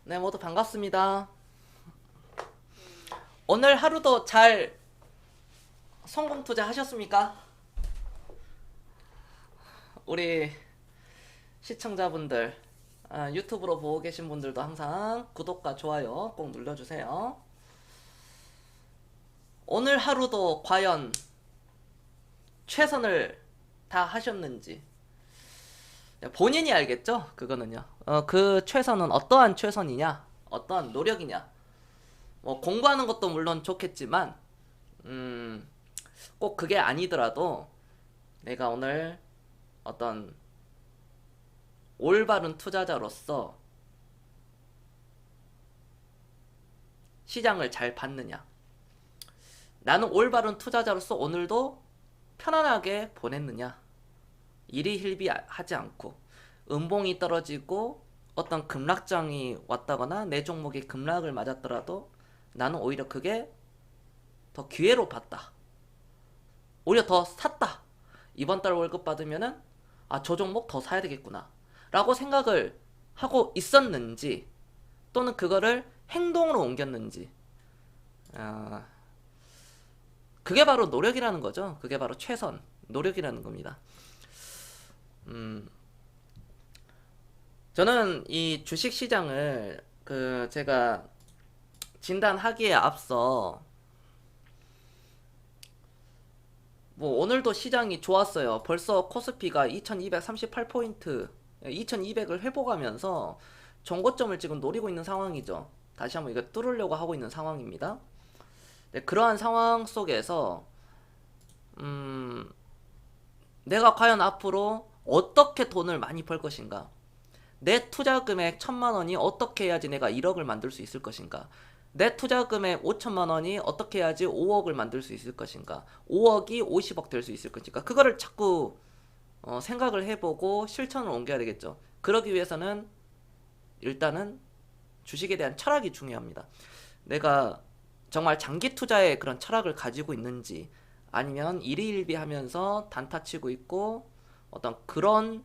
네, 모두 반갑습니다. 오늘 하루도 잘 성공 투자하셨습니까? 우리 시청자분들, 유튜브로 보고 계신 분들도 항상 구독과 좋아요 꼭 눌러주세요. 오늘 하루도 과연 최선을 다 하셨는지 본인이 알겠죠? 그거는요. 그 최선은 어떠한 최선이냐? 어떠한 노력이냐? 뭐 공부하는 것도 물론 좋겠지만 꼭 그게 아니더라도 내가 오늘 어떤 올바른 투자자로서 시장을 잘 봤느냐. 나는 올바른 투자자로서 오늘도 편안하게 보냈느냐. 일희일비하지 않고 음봉이 떨어지고 어떤 급락장이 왔다거나 내 종목이 급락을 맞았더라도 나는 오히려 그게 더 기회로 봤다. 오히려 더 샀다. 이번 달 월급 받으면은 저 종목 더 사야 되겠구나 라고 생각을 하고 있었는지, 또는 그거를 행동으로 옮겼는지, 그게 바로 노력이라는 거죠. 그게 바로 최선 노력이라는 겁니다. 저는 이 주식시장을 제가 진단하기에 앞서 뭐 오늘도 시장이 좋았어요. 벌써 코스피가 2238포인트 2200을 회복하면서 정고점을 지금 노리고 있는 상황이죠. 다시 한번 이거 뚫으려고 하고 있는 상황입니다. 네, 그러한 상황 속에서 내가 과연 앞으로 어떻게 돈을 많이 벌 것인가, 내 투자 금액 1000만 원이 어떻게 해야지 내가 1억을 만들 수 있을 것인가, 내 투자 금액 5천만 원이 어떻게 해야지 5억을 만들 수 있을 것인가, 5억이 50억 될 수 있을 것인가, 그거를 자꾸 생각을 해보고 실천을 옮겨야 되겠죠. 그러기 위해서는 일단은 주식에 대한 철학이 중요합니다. 내가 정말 장기 투자의 그런 철학을 가지고 있는지, 아니면 일희일비하면서 단타 치고 있고 어떤 그런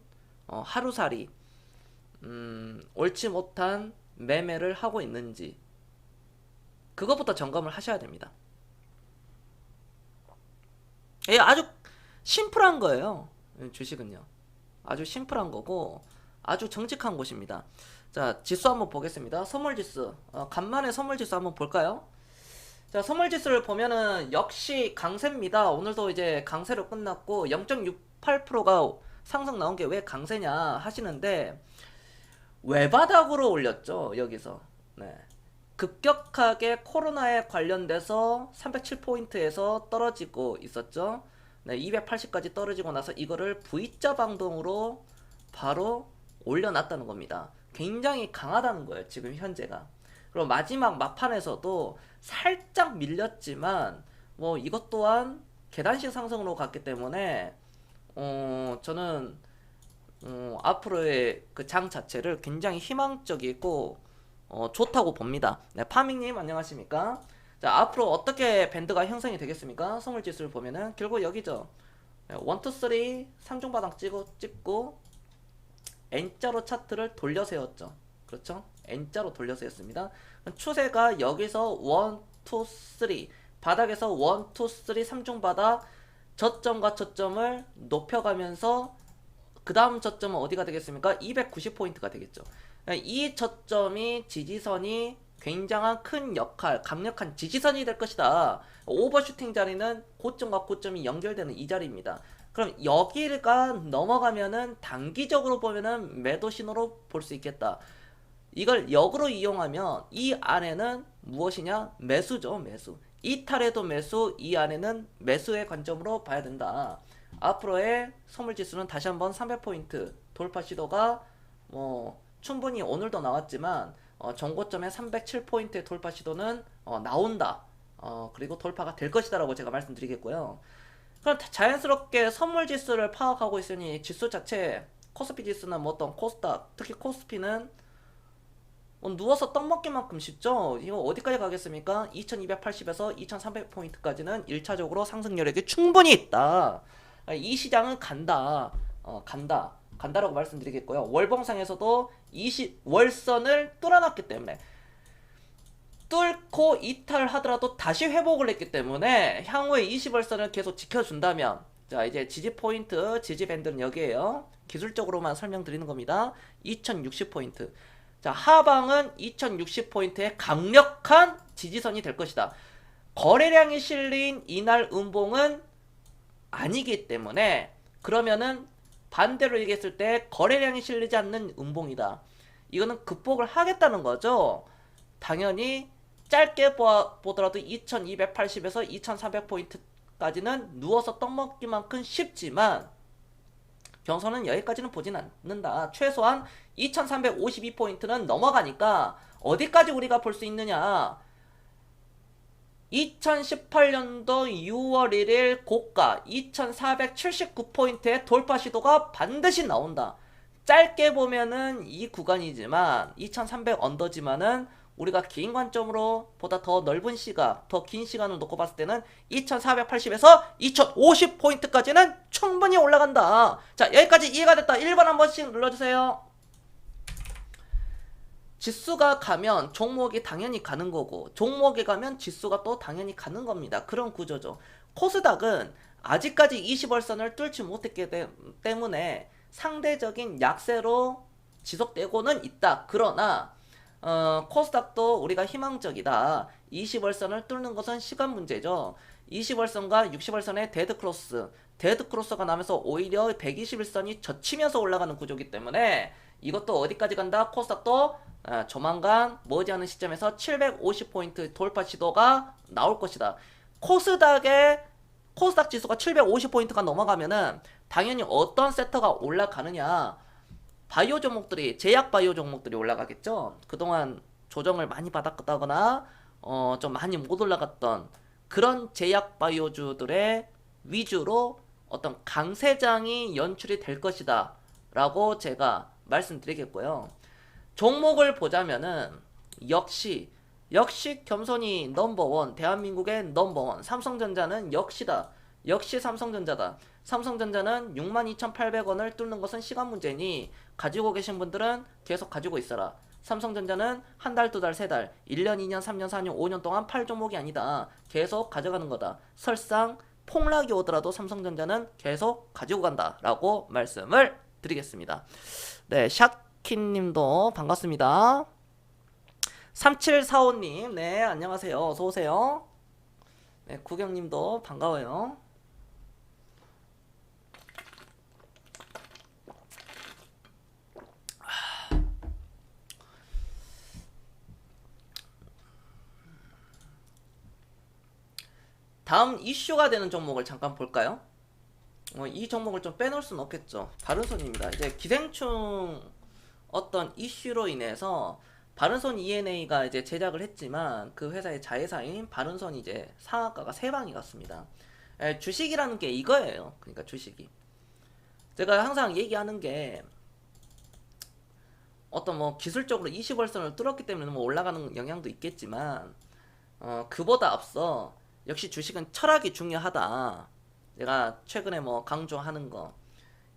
하루살이 옳지 못한 매매를 하고 있는지, 그것부터 점검을 하셔야 됩니다. 예, 아주 심플한 거예요. 주식은요. 아주 심플한 거고 아주 정직한 곳입니다. 자, 지수 한번 보겠습니다. 선물지수. 간만에 선물지수 한번 볼까요? 자, 선물지수를 보면은 역시 강세입니다. 오늘도 이제 강세로 끝났고 0.68%가 상승 나온 게 왜 강세냐 하시는데, 외바닥으로 올렸죠. 여기서. 네. 급격하게 코로나에 관련돼서 307포인트에서 떨어지고 있었죠. 네, 280까지 떨어지고 나서 이거를 V자 방동으로 바로 올려놨다는 겁니다. 굉장히 강하다는 거예요, 지금 현재가. 그리고 마지막 막판에서도 살짝 밀렸지만 뭐 이것 또한 계단식 상승으로 갔기 때문에 저는 앞으로의 그 장 자체를 굉장히 희망적이고 좋다고 봅니다. 네, 파밍님 안녕하십니까? 자, 앞으로 어떻게 밴드가 형성이 되겠습니까? 선물지수를 보면은 결국 여기죠. 1, 2, 3 3중바닥 찍고 N자로 차트를 돌려 세웠죠. 그렇죠? N자로 돌려 세웠습니다. 추세가 여기서 1, 2, 3 바닥에서 1, 2, 3 3중바닥 저점과 저점을 높여가면서 그 다음 저점은 어디가 되겠습니까? 290포인트가 되겠죠. 이 저점이 지지선이 굉장한 큰 역할, 강력한 지지선이 될 것이다. 오버슈팅 자리는 고점과 고점이 연결되는 이 자리입니다. 그럼 여기가 넘어가면은 단기적으로 보면은 매도 신호로 볼 수 있겠다. 이걸 역으로 이용하면 이 안에는 무엇이냐? 매수죠, 매수. 이탈에도 매수, 이 안에는 매수의 관점으로 봐야 된다. 앞으로의 선물지수는 다시 한번 300포인트 돌파 시도가 뭐 충분히 오늘도 나왔지만 정고점의 307포인트의 돌파 시도는 나온다. 그리고 돌파가 될 것이다 라고 제가 말씀드리겠고요. 그럼 자연스럽게 선물지수를 파악하고 있으니 지수 자체, 코스피 지수나 뭐 어떤 코스닥, 특히 코스피는 누워서 떡 먹기만큼 쉽죠. 이거 어디까지 가겠습니까? 2280에서 2300포인트까지는 1차적으로 상승 여력이 충분히 있다. 이 시장은 간다. 간다. 간다라고 말씀드리겠고요. 월봉상에서도 20월선을 뚫어놨기 때문에 뚫고 이탈하더라도 다시 회복을 했기 때문에 향후에 20월선을 계속 지켜준다면, 자 이제 지지 포인트, 지지 밴드는 여기에요. 기술적으로만 설명드리는 겁니다. 2060포인트. 자 하방은 2060포인트의 강력한 지지선이 될 것이다. 거래량이 실린 이날 음봉은 아니기 때문에, 그러면은 반대로 얘기했을 때 거래량이 실리지 않는 음봉이다. 이거는 극복을 하겠다는 거죠. 당연히 짧게 보더라도 2280에서 2300포인트까지는 누워서 떡먹기만큼 쉽지만 경선은 여기까지는 보진 않는다. 최소한 2352포인트는 넘어가니까 어디까지 우리가 볼 수 있느냐. 2018년도 6월 1일 고가 2479포인트의 돌파 시도가 반드시 나온다. 짧게 보면은 이 구간이지만 2300 언더지만은 우리가 긴 관점으로 보다 더 넓은 시각, 더 긴 시간을 놓고 봤을 때는 2480에서 2050포인트까지는 충분히 올라간다. 자 여기까지 이해가 됐다. 1번 한 번씩 눌러주세요. 지수가 가면 종목이 당연히 가는 거고, 종목에 가면 지수가 또 당연히 가는 겁니다. 그런 구조죠. 코스닥은 아직까지 20월선을 뚫지 못했기 때문에 상대적인 약세로 지속되고는 있다. 그러나 코스닥도 우리가 희망적이다. 20월선을 뚫는 것은 시간 문제죠. 20월선과 60월선의 데드크로스가 나면서 오히려 121선이 젖히면서 올라가는 구조이기 때문에 이것도 어디까지 간다? 코스닥도 조만간 머지않은 시점에서 750포인트 돌파 시도가 나올 것이다. 코스닥 지수가 750포인트가 넘어가면은 당연히 어떤 섹터가 올라가느냐, 바이오 종목들이, 제약 바이오 종목들이 올라가겠죠. 그동안 조정을 많이 받았다거나 좀 많이 못 올라갔던 그런 제약 바이오주들의 위주로 어떤 강세장이 연출이 될 것이다 라고 제가 말씀드리겠고요. 종목을 보자면은 역시 겸손히 넘버원, 대한민국의 넘버원 삼성전자는 역시다. 역시 삼성전자다. 삼성전자는 62,800원을 뚫는 것은 시간 문제니 가지고 계신 분들은 계속 가지고 있어라. 삼성전자는 한 달, 두 달, 세 달, 1년, 2년, 3년, 4년, 5년 동안 팔 종목이 아니다. 계속 가져가는 거다. 설상 폭락이 오더라도 삼성전자는 계속 가지고 간다 라고 말씀을 드리겠습니다. 네, 샤키님도 반갑습니다. 3745님, 네, 안녕하세요. 어서오세요. 네, 구경님도 반가워요. 다음 이슈가 되는 종목을 잠깐 볼까요? 이 종목을 좀 빼놓을 수는 없겠죠. 바른손입니다. 이제 기생충 어떤 이슈로 인해서 바른손 ENA가 이제 제작을 했지만 그 회사의 자회사인 바른손이 이제 상한가가 3방이 갔습니다. 주식이라는 게 이거예요. 그러니까 주식이. 제가 항상 얘기하는 게 어떤 뭐 기술적으로 20월선을 뚫었기 때문에 뭐 올라가는 영향도 있겠지만 그보다 앞서 역시 주식은 철학이 중요하다. 내가 최근에 뭐 강조하는 거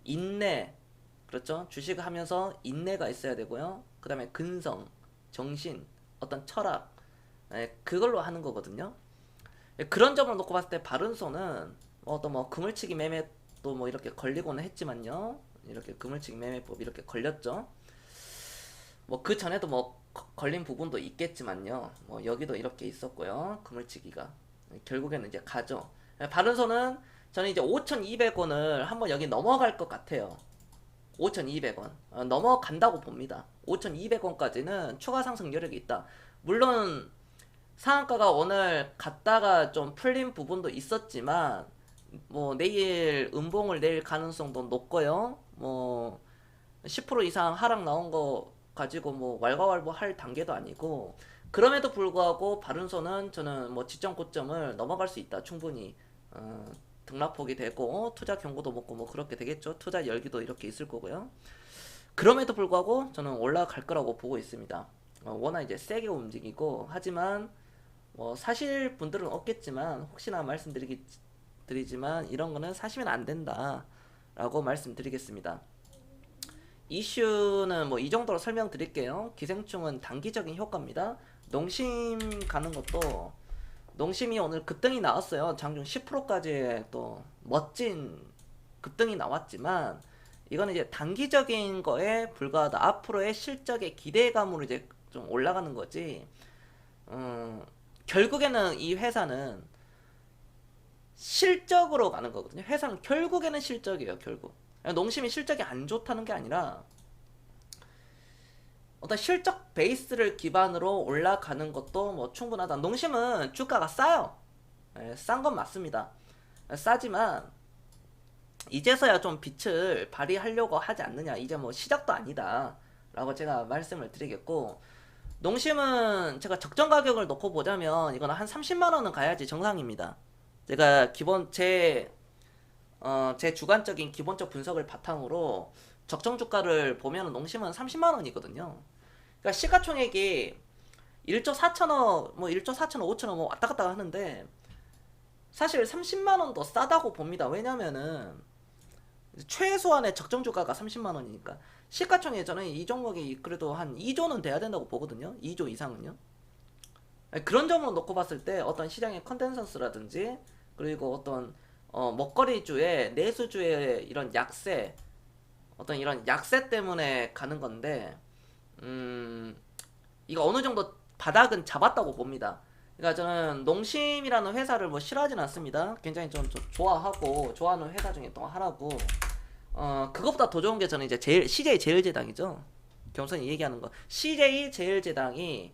인내, 그렇죠? 주식을 하면서 인내가 있어야 되고요. 그 다음에 근성, 정신, 어떤 철학, 그걸로 하는 거거든요. 그런 점을 놓고 봤을 때 바른손은 어떤 뭐 그물치기 매매도 뭐 이렇게 걸리고는 했지만요. 이렇게 그물치기 매매법 이렇게 걸렸죠. 뭐 그 전에도 뭐 걸린 부분도 있겠지만요. 뭐 여기도 이렇게 있었고요. 그물치기가 결국에는 이제 가죠. 바른손은 저는 이제 5,200원을 한번 여기 넘어갈 것 같아요. 5,200원 넘어간다고 봅니다. 5,200원까지는 추가 상승 여력이 있다. 물론 상한가가 오늘 갔다가 좀 풀린 부분도 있었지만 뭐 내일 음봉을 낼 가능성도 높고요. 뭐 10% 이상 하락 나온 거 가지고 뭐 왈가왈부 할 단계도 아니고, 그럼에도 불구하고 바른손은 저는 뭐 지점 고점을 넘어갈 수 있다. 충분히 등락폭이 되고 투자 경고도 먹고 뭐 그렇게 되겠죠. 투자 열기도 이렇게 있을 거고요. 그럼에도 불구하고 저는 올라갈 거라고 보고 있습니다. 워낙 이제 세게 움직이고, 하지만 뭐 사실 분들은 없겠지만 혹시나 말씀드리지만 이런 거는 사시면 안 된다 라고 말씀드리겠습니다. 이슈는 뭐 이 정도로 설명드릴게요. 기생충은 단기적인 효과입니다. 농심 가는 것도 농심이 오늘 급등이 나왔어요. 장중 10%까지 또 멋진 급등이 나왔지만 이거는 이제 단기적인 거에 불과하다. 앞으로의 실적의 기대감으로 이제 좀 올라가는 거지. 결국에는 이 회사는 실적으로 가는 거거든요. 회사는 결국에는 실적이에요. 결국 농심이 실적이 안 좋다는 게 아니라 어떤 실적 베이스를 기반으로 올라가는 것도 뭐 충분하다. 농심은 주가가 싸요. 싼 건 맞습니다. 싸지만 이제서야 좀 빛을 발휘하려고 하지 않느냐. 이제 뭐 시작도 아니다 라고 제가 말씀을 드리겠고, 농심은 제가 적정 가격을 놓고 보자면 이거는 한 30만원은 가야지 정상입니다. 제가 기본 제 주관적인 기본적 분석을 바탕으로 적정 주가를 보면 농심은 30만원이거든요. 그러니까 시가총액이 1조 4천억, 뭐 1조 4천억, 5천억 뭐 왔다 갔다 하는데 사실 30만원 더 싸다고 봅니다. 왜냐면은 최소한의 적정 주가가 30만원이니까 시가총액 저는 이 종목이 그래도 한 2조는 돼야 된다고 보거든요. 2조 이상은요. 그런 점으로 놓고 봤을 때 어떤 시장의 컨센서스라든지 그리고 어떤 먹거리주의 내수주의 이런 약세, 어떤 이런 약세 때문에 가는 건데 이거 어느 정도 바닥은 잡았다고 봅니다. 그러니까 저는 농심이라는 회사를 뭐 싫어하진 않습니다. 굉장히 좀 좋아하고 좋아하는 회사 중에 또 하나고, 그것보다 더 좋은 게 저는 이제 CJ 제일제당이죠. 겸손히 얘기하는 거. CJ 제일제당이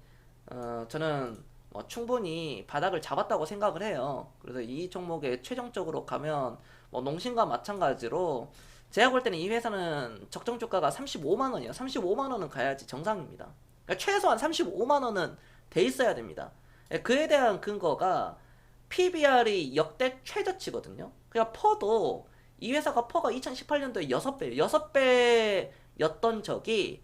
저는 뭐 충분히 바닥을 잡았다고 생각을 해요. 그래서 이 종목에 최종적으로 가면 뭐 농심과 마찬가지로 제가 볼 때는 이 회사는 적정 주가가 35만 원이에요. 35만 원은 가야지 정상입니다. 그러니까 최소한 35만 원은 돼 있어야 됩니다. 그에 대한 근거가 PBR이 역대 최저치거든요. 그러니까 퍼도 이 회사가 퍼가 2018년도에 6배, 6배였던 적이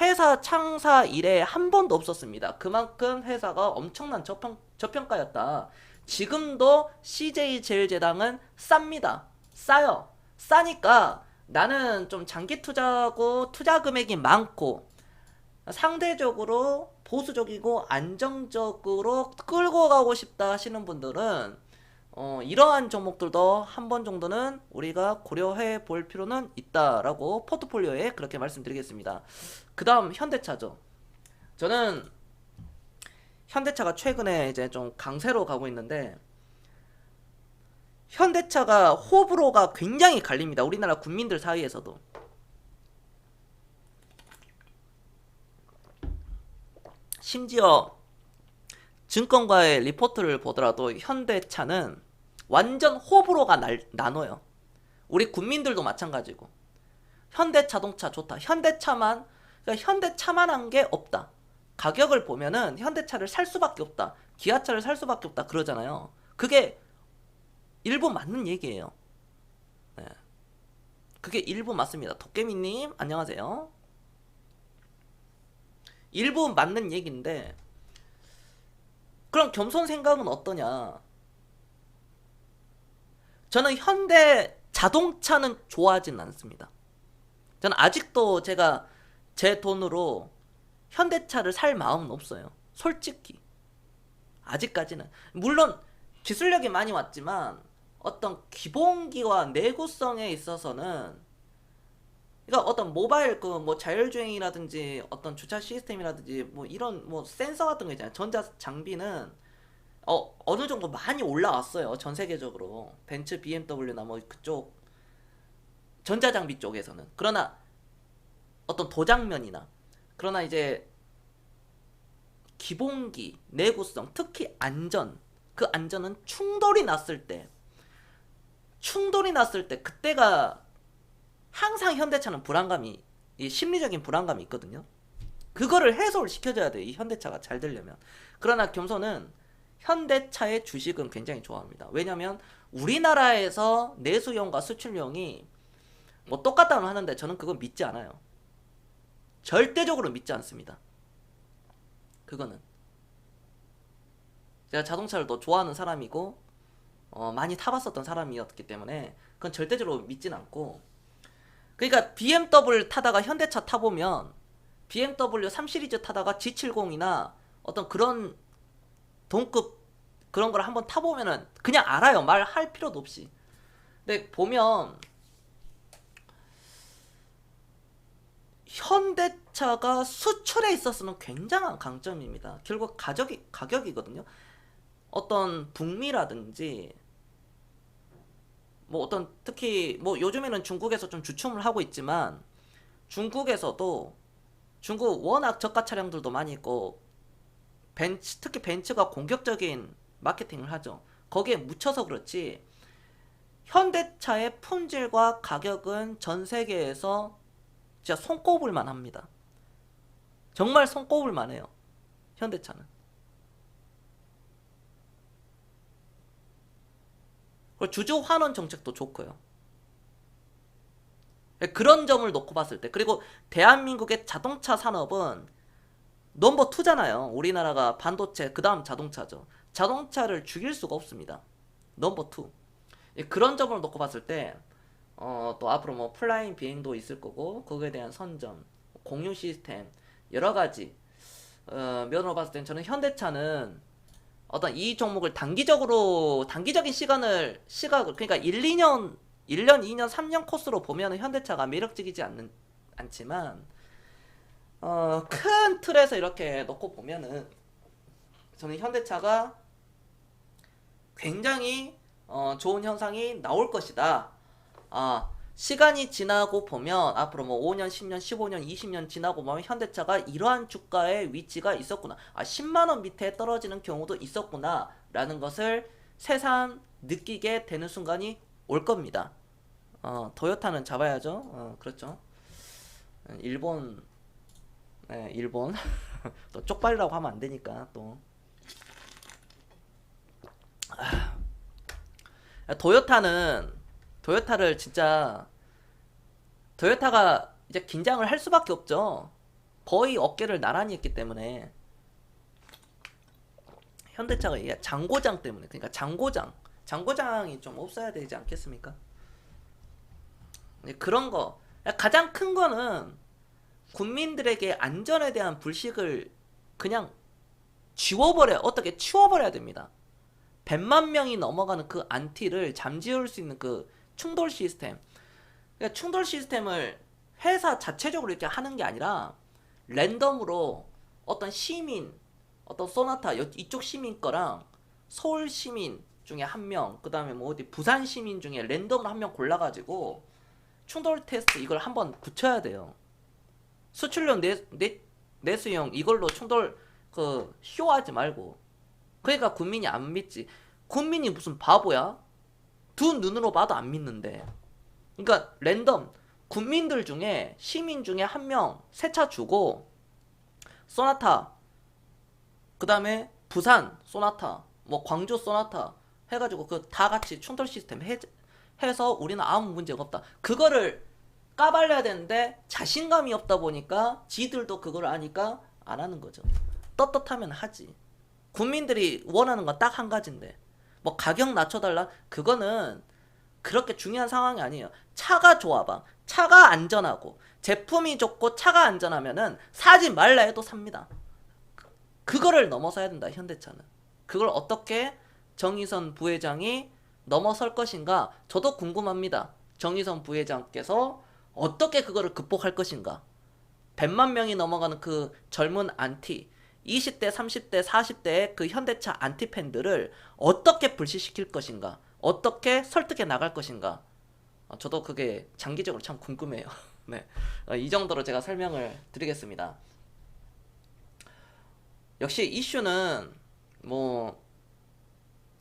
회사 창사 이래 한 번도 없었습니다. 그만큼 회사가 엄청난 저평가였다. 지금도 CJ제일제당은 쌉니다. 싸요. 싸니까 나는 좀 장기 투자고 투자 금액이 많고 상대적으로 보수적이고 안정적으로 끌고 가고 싶다 하시는 분들은 이러한 종목들도 한 번 정도는 우리가 고려해 볼 필요는 있다라고 포트폴리오에 그렇게 말씀드리겠습니다. 그 다음 현대차죠. 저는 현대차가 최근에 이제 좀 강세로 가고 있는데, 현대차가 호불호가 굉장히 갈립니다. 우리나라 국민들 사이에서도. 심지어 증권가의 리포트를 보더라도 현대차는 완전 호불호가 나눠요. 우리 국민들도 마찬가지고. 현대자동차 좋다. 현대차만, 그러니까 현대차만한 게 없다. 가격을 보면은 현대차를 살 수밖에 없다. 기아차를 살 수밖에 없다. 그러잖아요. 그게 일부 맞는 얘기예요. 네. 그게 일부 맞습니다. 도깨미님 안녕하세요. 일부 맞는 얘기인데, 그럼 겸손 생각은 어떠냐? 저는 현대 자동차는 좋아하진 않습니다. 저는 아직도 제가 제 돈으로 현대차를 살 마음은 없어요. 솔직히. 아직까지는. 물론 기술력이 많이 왔지만 어떤 기본기와 내구성에 있어서는, 그러니까 어떤 모바일 그 뭐 자율주행이라든지 어떤 주차 시스템이라든지 뭐 이런 뭐 센서 같은 거 있잖아요. 전자 장비는 어느 정도 많이 올라왔어요. 전 세계적으로. 벤츠, BMW나 뭐 그쪽 전자장비 쪽에서는. 그러나 어떤 도장면이나, 그러나 이제 기본기, 내구성, 특히 안전, 그 안전은 충돌이 났을 때 그때가 항상 현대차는 불안감이, 이 심리적인 불안감이 있거든요. 그거를 해소를 시켜줘야 돼요. 이 현대차가 잘 되려면. 그러나 겸손은 현대차의 주식은 굉장히 좋아합니다. 왜냐면 우리나라에서 내수용과 수출용이 뭐 똑같다고 하는데 저는 그건 믿지 않아요. 절대적으로 믿지 않습니다. 그거는 제가 자동차를 더 좋아하는 사람이고 많이 타봤었던 사람이었기 때문에 그건 절대적으로 믿진 않고, 그러니까 BMW 타다가 현대차 타보면 BMW 3 시리즈 타다가 G70이나 어떤 그런 동급 그런 걸 한번 타보면은 그냥 알아요. 말할 필요도 없이. 근데 보면 현대차가 수출에 있어서는 굉장한 강점입니다. 결국 가격이거든요. 어떤 북미라든지 뭐 어떤 특히 뭐 요즘에는 중국에서 좀 주춤을 하고 있지만 중국에서도 중국 워낙 저가 차량들도 많이 있고 특히 벤츠가 공격적인 마케팅을 하죠. 거기에 묻혀서 그렇지 현대차의 품질과 가격은 전 세계에서 진짜 손꼽을만 합니다. 정말 손꼽을만 해요. 현대차는. 그리고 주주 환원 정책도 좋고요. 그런 점을 놓고 봤을 때 그리고 대한민국의 자동차 산업은 넘버 2잖아요. 우리나라가 반도체 그 다음 자동차죠. 자동차를 죽일 수가 없습니다. 넘버 2. 그런 점을 놓고 봤을 때 또 앞으로 뭐 플라잉 비행도 있을 거고 거기에 대한 선점, 공유 시스템 여러 가지 면으로 봤을 땐 저는 현대차는 어떤 이 종목을 단기적인 시각을 그러니까 1년, 2년, 3년 코스로 보면 현대차가 매력적이지 않지만 큰 틀에서 이렇게 놓고 보면은 저는 현대차가 굉장히 좋은 현상이 나올 것이다. 시간이 지나고 보면 앞으로 뭐 5년, 10년, 15년, 20년 지나고 보면 현대차가 이러한 주가의 위치가 있었구나. 10만원 밑에 떨어지는 경우도 있었구나. 라는 것을 새삼 느끼게 되는 순간이 올 겁니다. 도요타는 잡아야죠. 그렇죠. 일본, 네, 일본. 또 쪽발이라고 하면 안 되니까 또. 도요타를 진짜 도요타가 이제 긴장을 할 수밖에 없죠. 거의 어깨를 나란히 했기 때문에 현대차가 이게 장고장 때문에 그러니까 장고장이 좀 없어야 되지 않겠습니까? 그런 거 가장 큰 거는 국민들에게 안전에 대한 불식을 그냥 어떻게 치워버려야 됩니다. 100만 명이 넘어가는 그 안티를 잠재울 수 있는 그 충돌 시스템. 그러니까 충돌 시스템을 회사 자체적으로 이렇게 하는 게 아니라 랜덤으로 어떤 시민, 어떤 소나타 이쪽 시민 거랑 서울 시민 중에 한 명, 그 다음에 뭐 어디 부산 시민 중에 랜덤으로 한 명 골라가지고 충돌 테스트 이걸 한번 붙여야 돼요. 수출용 내수용 이걸로 충돌 쇼하지 말고. 그러니까 국민이 안 믿지. 국민이 무슨 바보야? 두 눈으로 봐도 안 믿는데. 그러니까 랜덤 국민들 중에 시민 중에 한 명 새 차 주고 소나타 그 다음에 부산 소나타 뭐 광주 소나타 해가지고 그 다 같이 충돌 시스템 해서 우리는 아무 문제가 없다. 그거를 까발려야 되는데 자신감이 없다 보니까 지들도 그걸 아니까 안 하는 거죠. 떳떳하면 하지. 국민들이 원하는 건 딱 한 가지인데 뭐 가격 낮춰달라? 그거는 그렇게 중요한 상황이 아니에요. 차가 좋아봐. 차가 안전하고 제품이 좋고 차가 안전하면은 사지 말라 해도 삽니다. 그거를 넘어서야 된다. 현대차는. 그걸 어떻게 정의선 부회장이 넘어설 것인가? 저도 궁금합니다. 정의선 부회장께서 어떻게 그거를 극복할 것인가? 100만 명이 넘어가는 그 젊은 안티 20대, 30대, 40대의 그 현대차 안티팬들을 어떻게 불시시킬 것인가? 어떻게 설득해 나갈 것인가? 저도 그게 장기적으로 참 궁금해요. 네, 이 정도로 제가 설명을 드리겠습니다. 역시 이슈는 뭐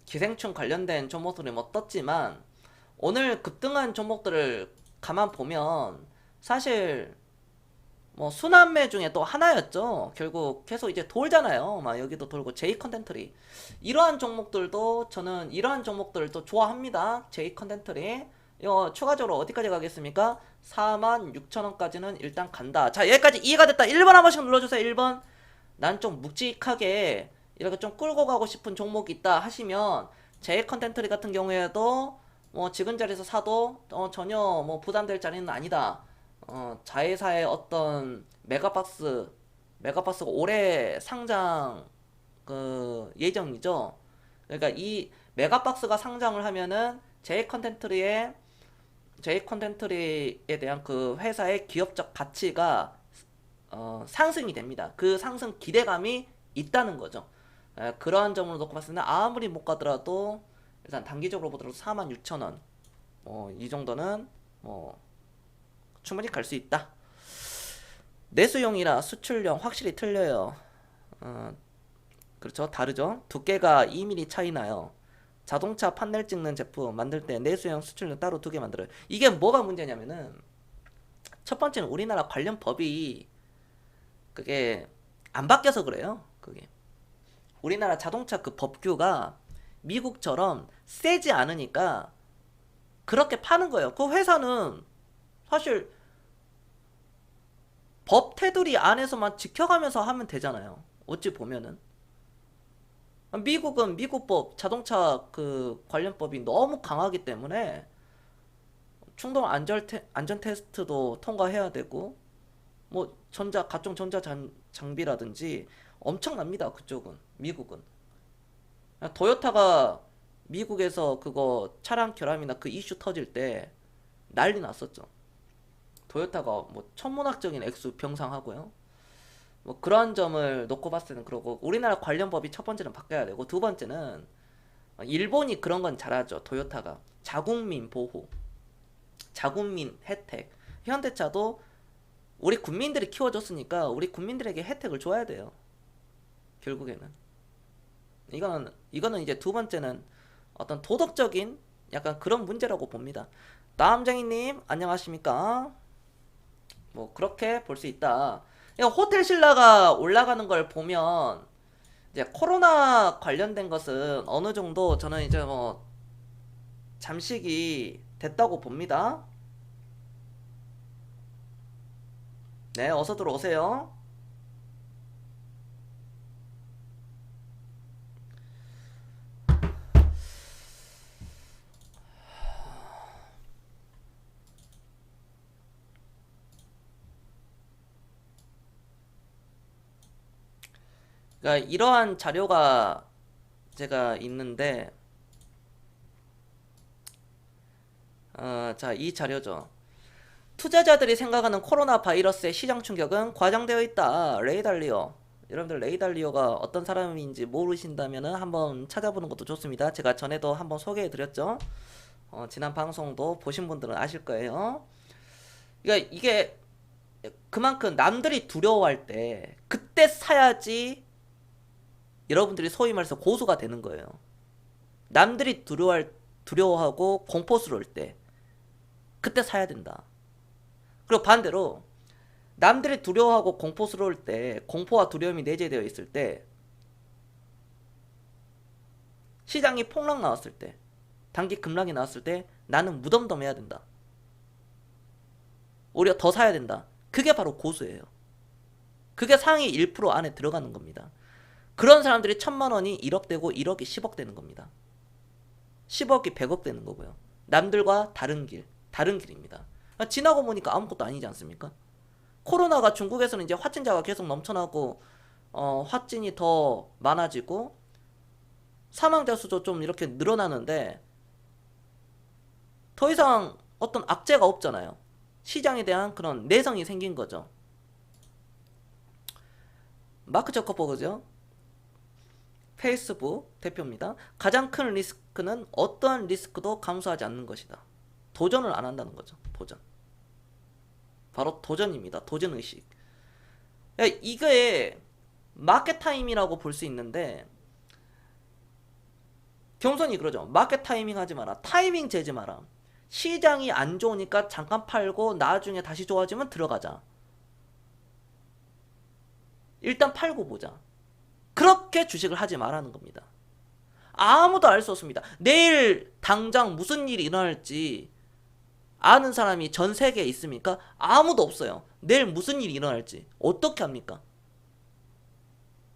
기생충 관련된 종목들이 뭐 떴지만 오늘 급등한 종목들을 가만 보면 사실 뭐 순환매 중에 또 하나였죠. 결국 계속 이제 돌잖아요. 막 여기도 돌고 J 컨텐트리 이러한 종목들도 저는 이러한 종목들을 또 좋아합니다. J 컨텐트리 이거 추가적으로 어디까지 가겠습니까? 46,000원까지는 일단 간다. 자 여기까지 이해가 됐다. 1번 한 번씩 눌러주세요. 1번 난 좀 묵직하게 이렇게 좀 끌고 가고 싶은 종목이 있다 하시면 J 컨텐트리 같은 경우에도 뭐 지금 자리에서 사도 전혀 뭐 부담될 자리는 아니다. 자회사의 어떤 메가박스가 올해 상장 그 예정이죠. 그러니까 이 메가박스가 상장을 하면은 제이컨텐트리에 대한 그 회사의 기업적 가치가 상승이 됩니다. 그 상승 기대감이 있다는 거죠. 그러한 점으로 놓고 봤을 때 아무리 못 가더라도 일단 단기적으로 보더라도 46,000원 이 정도는 충분히 갈 수 있다. 내수용이라 수출용 확실히 틀려요. 그렇죠. 다르죠. 두께가 2mm 차이 나요. 자동차 판넬 찍는 제품 만들 때 내수용 수출용 따로 두 개 만들어요. 이게 뭐가 문제냐면은 첫 번째는 우리나라 관련 법이 그게 안 바뀌어서 그래요. 그게 우리나라 자동차 그 법규가 미국처럼 세지 않으니까 그렇게 파는 거예요. 그 회사는 사실 법 테두리 안에서만 지켜가면서 하면 되잖아요. 어찌 보면은 미국은 미국법 자동차 그 관련법이 너무 강하기 때문에 충돌 안전 테스트도 통과해야 되고 뭐 각종 전자 장비라든지 엄청납니다. 그쪽은 미국은 토요타가 미국에서 그거 차량 결함이나 그 이슈 터질 때 난리 났었죠. 토요타가 뭐 천문학적인 액수 병상하고요. 뭐 그러한 점을 놓고 봤을 때는 그러고 우리나라 관련 법이 첫 번째는 바뀌어야 되고 두 번째는 일본이 그런 건 잘하죠. 토요타가 자국민 보호, 자국민 혜택. 현대차도 우리 국민들이 키워줬으니까 우리 국민들에게 혜택을 줘야 돼요. 결국에는 이거는 이제 두 번째는 어떤 도덕적인 약간 그런 문제라고 봅니다. 남정희님 안녕하십니까? 뭐 그렇게 볼 수 있다. 호텔 신라가 올라가는 걸 보면 이제 코로나 관련된 것은 어느 정도 저는 이제 뭐 잠식이 됐다고 봅니다. 네, 어서 들어오세요. 그러니까 이러한 자료가 제가 있는데 자, 이 자료죠. 투자자들이 생각하는 코로나 바이러스의 시장 충격은 과장되어 있다. 레이 달리오. 여러분들 레이 달리오가 어떤 사람인지 모르신다면은 한번 찾아보는 것도 좋습니다. 제가 전에도 한번 소개해 드렸죠. 지난 방송도 보신 분들은 아실 거예요. 그러니까 이게 그만큼 남들이 두려워할 때 그때 사야지 여러분들이 소위 말해서 고수가 되는 거예요. 남들이 두려워하고 공포스러울 때 그때 사야 된다. 그리고 반대로 남들이 두려워하고 공포스러울 때 공포와 두려움이 내재되어 있을 때 시장이 폭락 나왔을 때 단기 급락이 나왔을 때 나는 무덤덤해야 된다. 오히려 더 사야 된다. 그게 바로 고수예요. 그게 상위 1% 안에 들어가는 겁니다. 그런 사람들이 1000만 원이 1억 되고 1억이 10억 되는 겁니다. 10억이 100억 되는 거고요. 남들과 다른 길입니다. 지나고 보니까 아무것도 아니지 않습니까? 코로나가 중국에서는 이제 확진자가 계속 넘쳐나고 확진이 더 많아지고 사망자 수도 좀 이렇게 늘어나는데 더 이상 어떤 악재가 없잖아요. 시장에 대한 그런 내성이 생긴 거죠. 마크 저커버그죠. 페이스북 대표입니다. 가장 큰 리스크는 어떠한 리스크도 감수하지 않는 것이다. 도전을 안 한다는 거죠. 도전. 바로 도전입니다. 도전의식. 이게 마켓 타임이라고 볼 수 있는데 경선이 그러죠. 마켓 타이밍 하지 마라. 타이밍 재지 마라. 시장이 안 좋으니까 잠깐 팔고 나중에 다시 좋아지면 들어가자. 일단 팔고 보자. 그렇게 주식을 하지 말라는 겁니다. 아무도 알 수 없습니다. 내일 당장 무슨 일이 일어날지 아는 사람이 전 세계에 있습니까? 아무도 없어요. 내일 무슨 일이 일어날지 어떻게 합니까?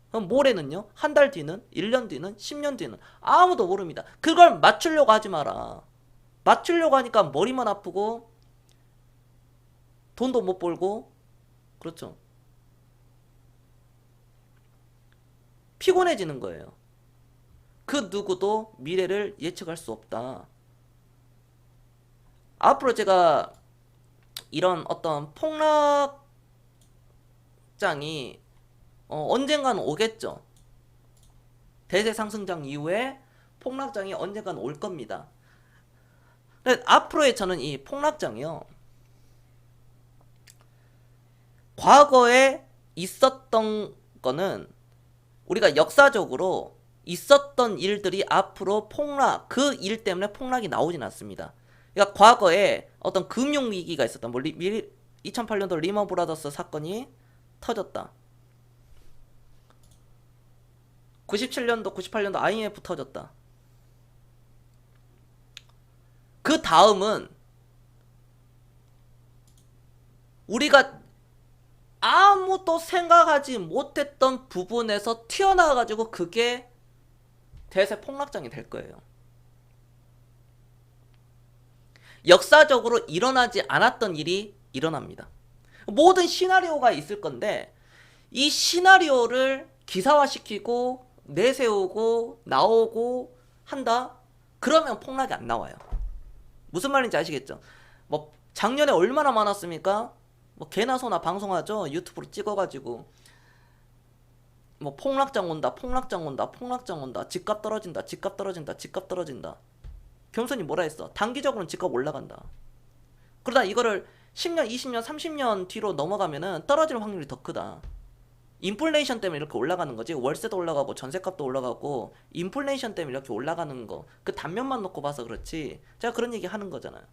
그럼 모레는요? 한 달 뒤는? 1년 뒤는? 10년 뒤는? 아무도 모릅니다. 그걸 맞추려고 하지 마라. 맞추려고 하니까 머리만 아프고 돈도 못 벌고, 그렇죠. 피곤해지는 거예요. 그 누구도 미래를 예측할 수 없다. 앞으로 제가 이런 어떤 폭락장이 언젠가는 오겠죠. 대세 상승장 이후에 폭락장이 언젠가는 올 겁니다. 근데 앞으로의 저는 이 폭락장이요, 과거에 있었던 거는 우리가 역사적으로 있었던 일들이 앞으로 폭락, 그 일 때문에 폭락이 나오진 않습니다. 그러니까 과거에 어떤 금융위기가 있었다. 2008년도 리먼 브라더스 사건이 터졌다. 97년도, 98년도 IMF 터졌다. 그 다음은 우리가 아무도 생각하지 못했던 부분에서 튀어나와가지고 그게 대세 폭락장이 될 거예요. 역사적으로 일어나지 않았던 일이 일어납니다. 모든 시나리오가 있을 건데 이 시나리오를 기사화시키고 내세우고 나오고 한다? 그러면 폭락이 안 나와요. 무슨 말인지 아시겠죠? 뭐 작년에 얼마나 많았습니까? 뭐 개나 소나 방송하죠. 유튜브로 찍어가지고 뭐 폭락장 온다, 폭락장 온다, 폭락장 온다, 집값 떨어진다, 집값 떨어진다, 집값 떨어진다. 겸손이 뭐라 했어? 단기적으로는 집값 올라간다. 그러다 이거를 10년, 20년, 30년 뒤로 넘어가면은 떨어질 확률이 더 크다. 인플레이션 때문에 이렇게 올라가는 거지. 월세도 올라가고 전세값도 올라가고 인플레이션 때문에 이렇게 올라가는 거. 그 단면만 놓고 봐서 그렇지. 제가 그런 얘기 하는 거잖아요.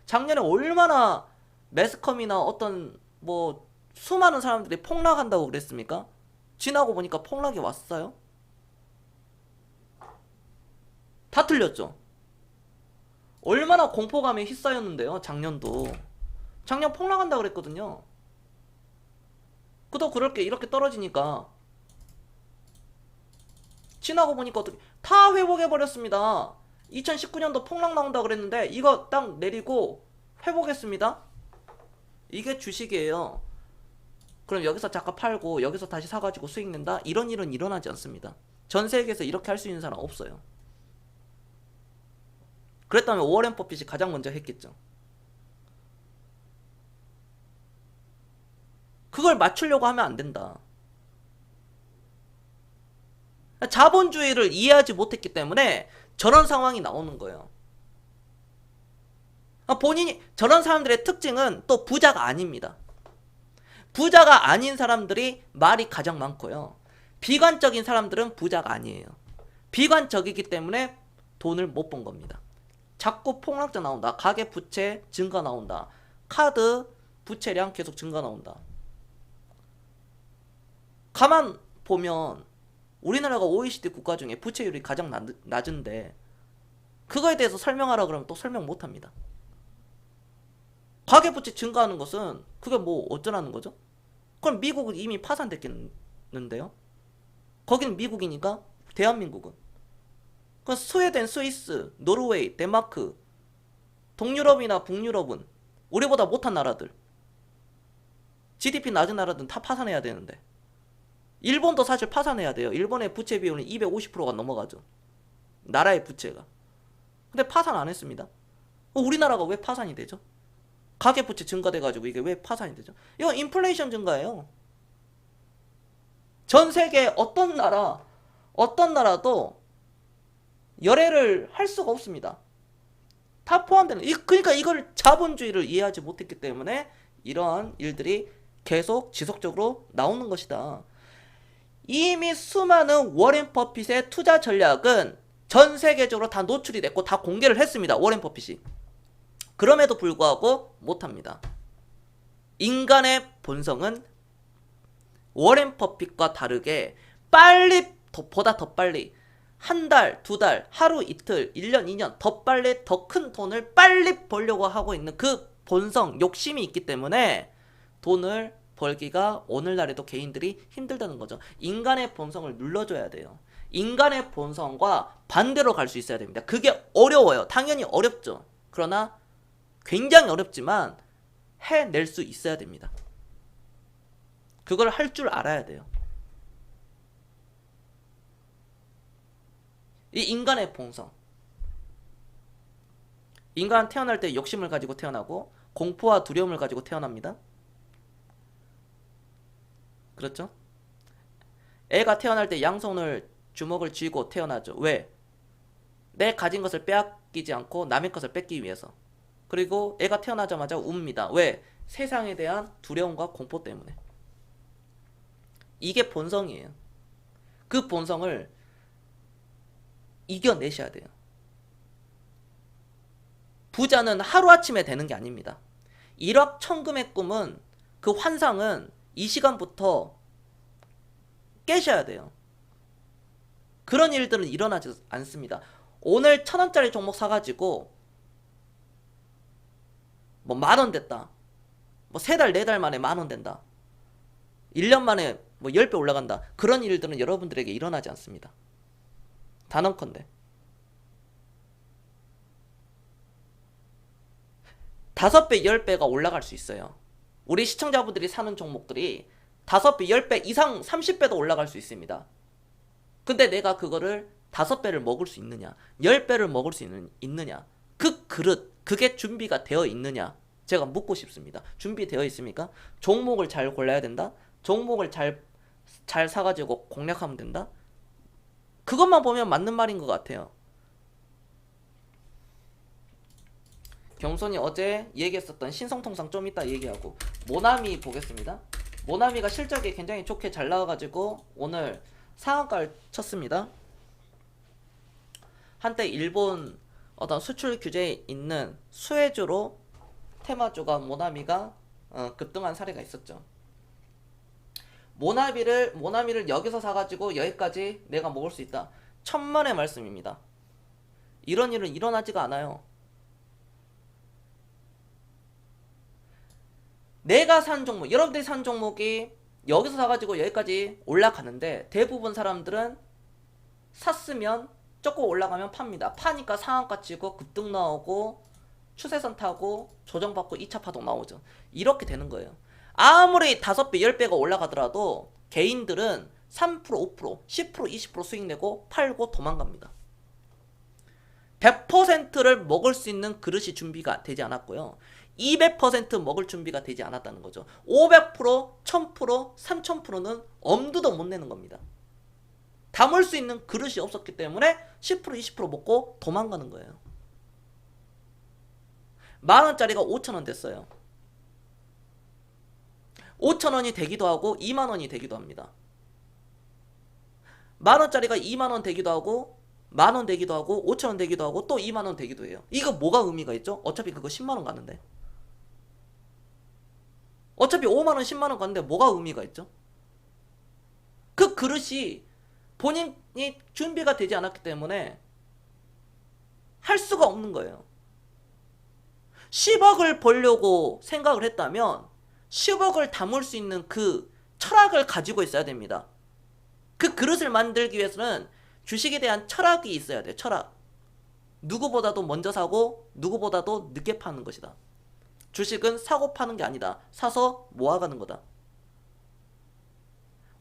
작년에 얼마나 매스컴이나 어떤 뭐 수많은 사람들이 폭락한다고 그랬습니까? 지나고 보니까 폭락이 왔어요. 다 틀렸죠. 얼마나 공포감에 휩싸였는데요. 작년도. 작년 폭락한다 그랬거든요. 그도 그렇게 이렇게 떨어지니까 지나고 보니까 어떻게 다 회복해버렸습니다. 2019년도 폭락 나온다 그랬는데 이거 딱 내리고 회복했습니다. 이게 주식이에요. 그럼 여기서 잠깐 팔고 여기서 다시 사가지고 수익 낸다? 이런 일은 일어나지 않습니다. 전 세계에서 이렇게 할 수 있는 사람 없어요. 그랬다면 워렌 버핏이 가장 먼저 했겠죠. 그걸 맞추려고 하면 안 된다. 자본주의를 이해하지 못했기 때문에 저런 상황이 나오는 거예요. 본인이 저런 사람들의 특징은 또 부자가 아닙니다. 부자가 아닌 사람들이 말이 가장 많고요. 비관적인 사람들은 부자가 아니에요. 비관적이기 때문에 돈을 못 번 겁니다. 자꾸 폭락자 나온다. 가계 부채 증가 나온다. 카드 부채량 계속 증가 나온다. 가만 보면 우리나라가 OECD 국가 중에 부채율이 가장 낮은데 그거에 대해서 설명하라 그러면 또 설명 못합니다. 가계부채 증가하는 것은 그게 뭐 어쩌라는 거죠? 그럼 미국은 이미 파산됐겠는데요? 거기는 미국이니까 대한민국은 그 스웨덴, 스위스, 노르웨이, 덴마크, 동유럽이나 북유럽은 우리보다 못한 나라들, GDP 낮은 나라들은 다 파산해야 되는데 일본도 사실 파산해야 돼요. 일본의 부채 비율은 250%가 넘어가죠. 나라의 부채가. 근데 파산 안 했습니다. 우리나라가 왜 파산이 되죠? 가계부채 증가돼가지고 이게 왜 파산이 되죠? 이건 인플레이션 증가예요. 전 세계 어떤 나라도 열애를 할 수가 없습니다. 다 포함되는. 그러니까 이걸 자본주의를 이해하지 못했기 때문에 이러한 일들이 계속 지속적으로 나오는 것이다. 이미 수많은 워렌 버핏의 투자 전략은 전 세계적으로 다 노출이 됐고 다 공개를 했습니다. 워렌 버핏이. 그럼에도 불구하고 못합니다. 인간의 본성은 워렌 버핏과 다르게 보다 더 빨리 한 달, 두 달, 하루 이틀, 1년, 2년 더 빨리 더 큰 돈을 빨리 벌려고 하고 있는 그 본성, 욕심이 있기 때문에 돈을 벌기가 오늘날에도 개인들이 힘들다는 거죠. 인간의 본성을 눌러줘야 돼요. 인간의 본성과 반대로 갈 수 있어야 됩니다. 그게 어려워요. 당연히 어렵죠. 그러나 굉장히 어렵지만 해낼 수 있어야 됩니다. 그걸 할 줄 알아야 돼요. 이 인간의 본성. 인간은 태어날 때 욕심을 가지고 태어나고 공포와 두려움을 가지고 태어납니다. 그렇죠? 애가 태어날 때 양손을 주먹을 쥐고 태어나죠. 왜? 내 가진 것을 빼앗기지 않고 남의 것을 뺏기 위해서. 그리고 애가 태어나자마자 웁니다. 왜? 세상에 대한 두려움과 공포 때문에. 이게 본성이에요. 그 본성을 이겨내셔야 돼요. 부자는 하루아침에 되는 게 아닙니다. 일확천금의 꿈은, 그 환상은 이 시간부터 깨셔야 돼요. 그런 일들은 일어나지 않습니다. 오늘 1,000원짜리 종목 사가지고 뭐 10,000원 됐다. 뭐 3달, 4달 만에 10,000원 된다. 1년 만에 뭐 10배 올라간다. 그런 일들은 여러분들에게 일어나지 않습니다. 단언컨대. 5배, 10배가 올라갈 수 있어요. 우리 시청자분들이 사는 종목들이 5배, 10배 이상 30배도 올라갈 수 있습니다. 근데 내가 그거를 5배를 먹을 수 있느냐, 10배를 먹을 수 있느냐, 그 그릇, 그게 준비가 되어 있느냐, 제가 묻고 싶습니다. 준비되어 있습니까? 종목을 잘 골라야 된다? 종목을 잘 사가지고 공략하면 된다? 그것만 보면 맞는 말인 것 같아요. 경선이 어제 얘기했었던 신성통상 좀 이따 얘기하고, 모나미 보겠습니다. 모나미가 실적이 굉장히 좋게 잘 나와가지고 오늘 상한가를 쳤습니다. 한때 일본 어떤 수출 규제에 있는 수혜주로 테마주가 모나미가 급등한 사례가 있었죠. 모나미를 여기서 사가지고 여기까지 내가 먹을 수 있다. 천만의 말씀입니다. 이런 일은 일어나지가 않아요. 내가 산 종목, 여러분들이 산 종목이 여기서 사가지고 여기까지 올라가는데, 대부분 사람들은 샀으면 조금 올라가면 팝니다. 파니까 상한가 치고 급등 나오고 추세선 타고 조정받고 2차 파동 나오죠. 이렇게 되는 거예요. 아무리 5배, 10배가 올라가더라도 개인들은 3%, 5%, 10%, 20% 수익 내고 팔고 도망갑니다. 100%를 먹을 수 있는 그릇이 준비가 되지 않았고요. 200% 먹을 준비가 되지 않았다는 거죠. 500%, 1000%, 3000%는 엄두도 못 내는 겁니다. 담을 수 있는 그릇이 없었기 때문에 10%, 20% 먹고 도망가는 거예요. 10,000원짜리가 5,000원 됐어요. 5,000원이 되기도 하고 20,000원이 되기도 합니다. 10,000원짜리가 20,000원 되기도 하고 10,000원 되기도 하고 5,000원 되기도 하고 또 20,000원 되기도 해요. 이거 뭐가 의미가 있죠? 어차피 그거 10만원 가는데. 어차피 5만원, 10만원 가는데 뭐가 의미가 있죠? 그 그릇이 본인이 준비가 되지 않았기 때문에 할 수가 없는 거예요. 10억을 벌려고 생각을 했다면 10억을 담을 수 있는 그 철학을 가지고 있어야 됩니다. 그 그릇을 만들기 위해서는 주식에 대한 철학이 있어야 돼요. 철학. 누구보다도 먼저 사고 누구보다도 늦게 파는 것이다. 주식은 사고 파는 게 아니다. 사서 모아가는 거다.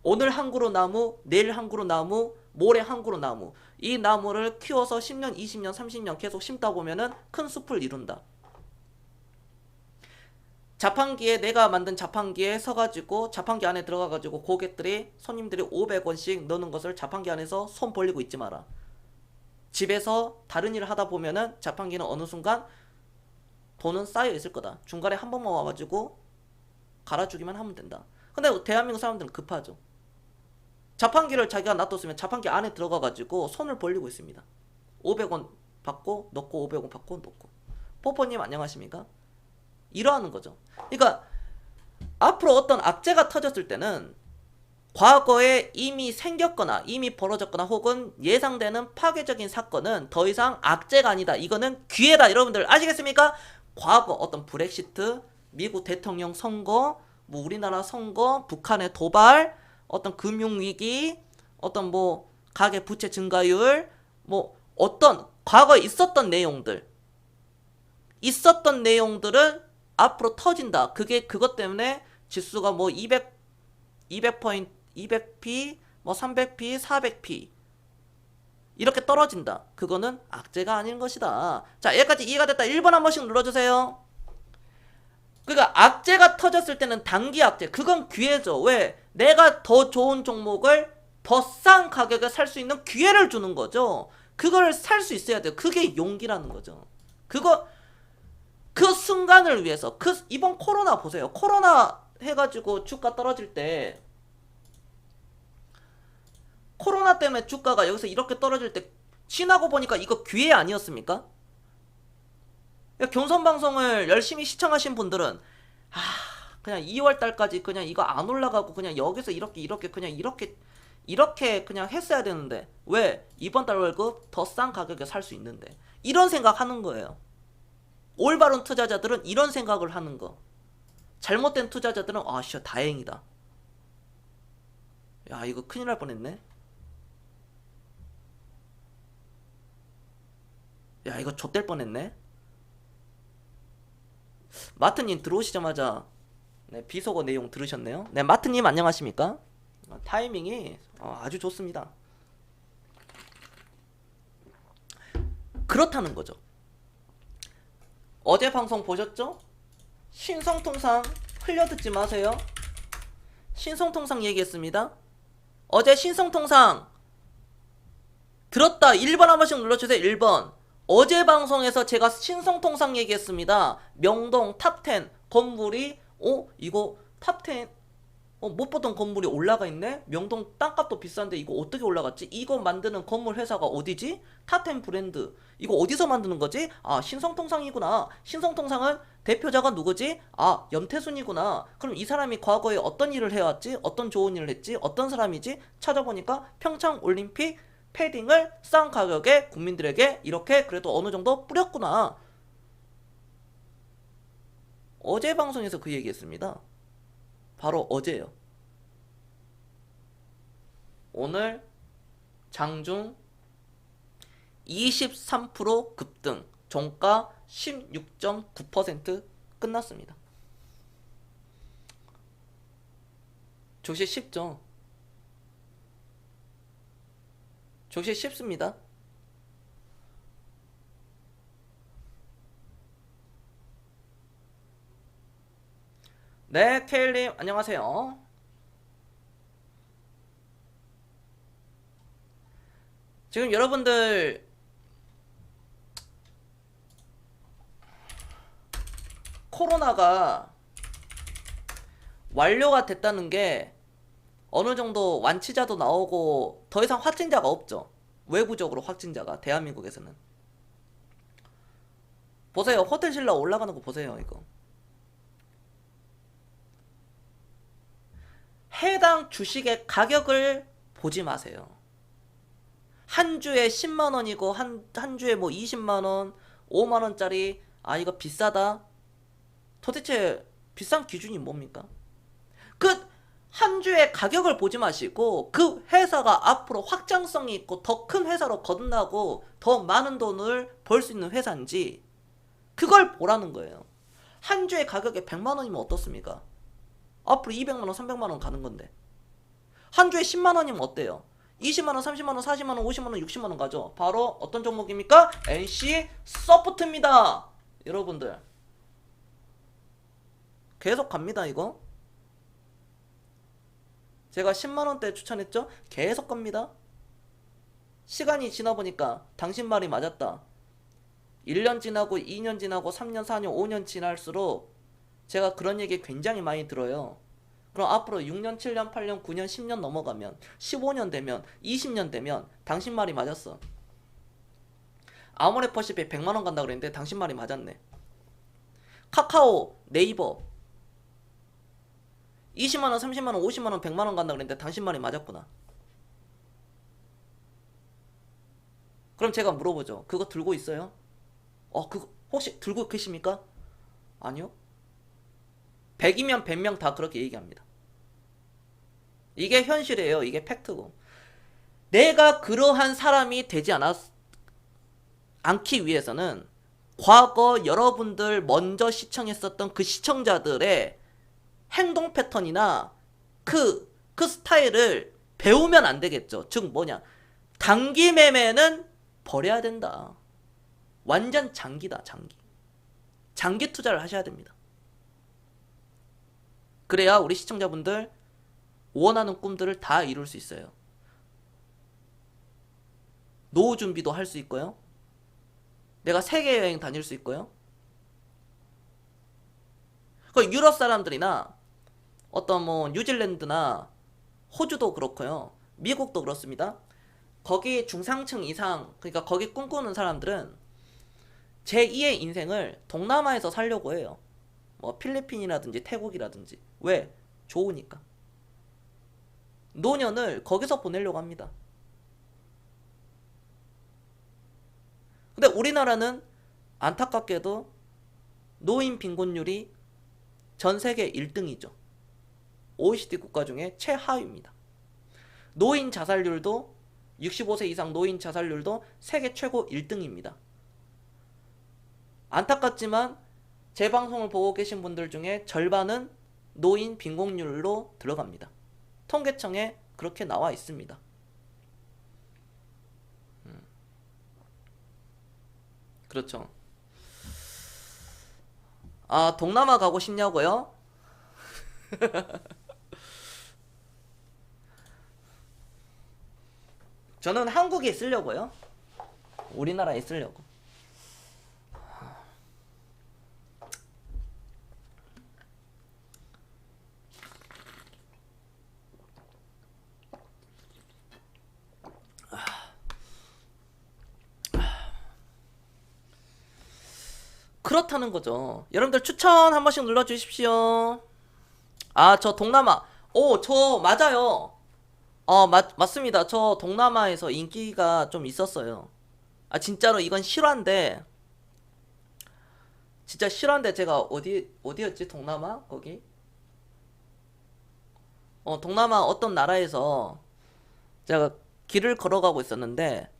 오늘 한 그루 나무, 내일 한 그루 나무, 모레 한 그루 나무. 이 나무를 키워서 10년, 20년, 30년 계속 심다 보면은 큰 숲을 이룬다. 자판기에, 내가 만든 자판기에 서가지고 자판기 안에 들어가가지고 고객들이, 손님들이 500원씩 넣는 것을 자판기 안에서 손 벌리고 있지 마라. 집에서 다른 일을 하다 보면은 자판기는 어느 순간 돈은 쌓여 있을 거다. 중간에 한 번만 와가지고 갈아주기만 하면 된다. 근데 대한민국 사람들은 급하죠. 자판기를 자기가 놔뒀으면 자판기 안에 들어가가지고 손을 벌리고 있습니다. 500원 받고 넣고 500원 받고 넣고. 포포님 안녕하십니까? 이러하는 거죠. 그러니까 앞으로 어떤 악재가 터졌을 때는 과거에 이미 생겼거나 이미 벌어졌거나 혹은 예상되는 파괴적인 사건은 더 이상 악재가 아니다. 이거는 기회다. 여러분들 아시겠습니까? 과거 어떤 브렉시트, 미국 대통령 선거, 뭐 우리나라 선거, 북한의 도발, 어떤 금융위기, 어떤 뭐 가계 부채 증가율, 뭐 어떤 과거에 있었던 내용들은 앞으로 터진다. 그게 그것 때문에 지수가 뭐 200포인트, 200p, 뭐 300p, 400p 이렇게 떨어진다. 그거는 악재가 아닌 것이다. 자, 여기까지 이해가 됐다. 1번 한 번씩 눌러주세요. 그러니까 악재가 터졌을 때는 단기 악재. 그건 기회죠. 왜? 내가 더 좋은 종목을 더 싼 가격에 살 수 있는 기회를 주는 거죠. 그걸 살 수 있어야 돼요. 그게 용기라는 거죠. 그 순간을 위해서. 이번 코로나 보세요. 코로나 해가지고 주가 떨어질 때, 코로나 때문에 주가가 여기서 이렇게 떨어질 때, 지나고 보니까 이거 기회 아니었습니까? 경선방송을 열심히 시청하신 분들은 그냥 2월달까지 그냥 이거 안 올라가고 그냥 여기서 이렇게 그냥 했어야 되는데 왜 이번 달 월급 더 싼 가격에 살 수 있는데 이런 생각 하는 거예요. 올바른 투자자들은 이런 생각을 하는 거. 잘못된 투자자들은 씨 다행이다. 야 이거 큰일 날 뻔했네. 야 이거 좆될 뻔했네. 마트님 들어오시자마자 네, 비속어 내용 들으셨네요. 네, 마트님 안녕하십니까? 타이밍이 아주 좋습니다. 그렇다는 거죠. 어제 방송 보셨죠? 신성통상 흘려듣지 마세요. 신성통상 얘기했습니다. 어제 신성통상 들었다 1번 한 번씩 눌러주세요. 1번. 어제 방송에서 제가 신성통상 얘기했습니다. 명동 탑10 건물이 이거 탑10 못 보던 건물이 올라가 있네? 명동 땅값도 비싼데 이거 어떻게 올라갔지? 이거 만드는 건물 회사가 어디지? 탑10 브랜드. 이거 어디서 만드는 거지? 신성통상이구나. 신성통상은 대표자가 누구지? 염태순이구나. 그럼 이 사람이 과거에 어떤 일을 해왔지? 어떤 좋은 일을 했지? 어떤 사람이지? 찾아보니까 평창올림픽 패딩을 싼 가격에 국민들에게 이렇게 그래도 어느 정도 뿌렸구나. 어제 방송에서 그 얘기했습니다. 바로 어제요. 오늘 장중 23% 급등, 종가 16.9% 끝났습니다. 조시 쉽죠? 조시 쉽습니다. 네, 케일님 안녕하세요. 지금 여러분들 코로나가 완료가 됐다는 게 어느 정도 완치자도 나오고 더 이상 확진자가 없죠. 외부적으로 확진자가 대한민국에서는. 보세요. 호텔 신라 올라가는 거 보세요. 이거. 해당 주식의 가격을 보지 마세요. 한 주에 10만원이고 한 주에 뭐 20만원, 5만원짜리 이거 비싸다. 도대체 비싼 기준이 뭡니까? 그 한 주의 가격을 보지 마시고 그 회사가 앞으로 확장성이 있고 더 큰 회사로 거듭나고 더 많은 돈을 벌 수 있는 회사인지 그걸 보라는 거예요. 한 주의 가격에 100만원이면 어떻습니까? 앞으로 200만원, 300만원 가는 건데 한 주에 10만원이면 어때요? 20만원, 30만원, 40만원, 50만원, 60만원 가죠. 바로 어떤 종목입니까? NC 소프트입니다. 여러분들 계속 갑니다. 이거 제가 10만원대 추천했죠? 계속 갑니다. 시간이 지나보니까 당신 말이 맞았다. 1년 지나고 2년 지나고 3년, 4년, 5년 지날수록 제가 그런 얘기 굉장히 많이 들어요. 그럼 앞으로 6년, 7년, 8년, 9년, 10년 넘어가면 15년 되면 20년 되면 당신 말이 맞았어. 아모레퍼시픽 100만원 간다 그랬는데 당신 말이 맞았네. 카카오, 네이버 20만원, 30만원, 50만원, 100만원 간다 그랬는데 당신 말이 맞았구나. 그럼 제가 물어보죠. 그거 들고 있어요? 그거 혹시 들고 계십니까? 아니요. 100이면 100명 다 그렇게 얘기합니다. 이게 현실이에요. 이게 팩트고. 내가 그러한 사람이 되지 않기 위해서는 과거 여러분들 먼저 시청했었던 그 시청자들의 행동 패턴이나 그 스타일을 배우면 안 되겠죠. 즉 뭐냐, 단기 매매는 버려야 된다. 완전 장기다. 장기 투자를 하셔야 됩니다. 그래야 우리 시청자분들 원하는 꿈들을 다 이룰 수 있어요. 노후 준비도 할 수 있고요. 내가 세계 여행 다닐 수 있고요. 그 유럽 사람들이나 어떤 뭐 뉴질랜드나 호주도 그렇고요. 미국도 그렇습니다. 거기 중상층 이상, 그러니까 거기 꿈꾸는 사람들은 제2의 인생을 동남아에서 살려고 해요. 뭐 필리핀이라든지 태국이라든지. 왜? 좋으니까. 노년을 거기서 보내려고 합니다. 근데 우리나라는 안타깝게도 노인 빈곤율이 전 세계 1등이죠. OECD 국가 중에 최하위입니다. 노인 자살률도 65세 이상 노인 자살률도 세계 최고 1등입니다. 안타깝지만 제 방송을 보고 계신 분들 중에 절반은 노인 빈곤율로 들어갑니다. 통계청에 그렇게 나와 있습니다. 그렇죠. 아, 동남아 가고 싶냐고요? 저는 한국에 있으려고요. 우리나라에 있으려고. 그렇다는 거죠. 여러분들 추천 한 번씩 눌러주십시오. 아, 저 동남아. 오, 저 맞아요. 맞습니다. 저 동남아에서 인기가 좀 있었어요. 아, 진짜로 이건 실화인데, 진짜 실화인데 제가 어디였지? 동남아? 거기? 동남아 어떤 나라에서 제가 길을 걸어가고 있었는데,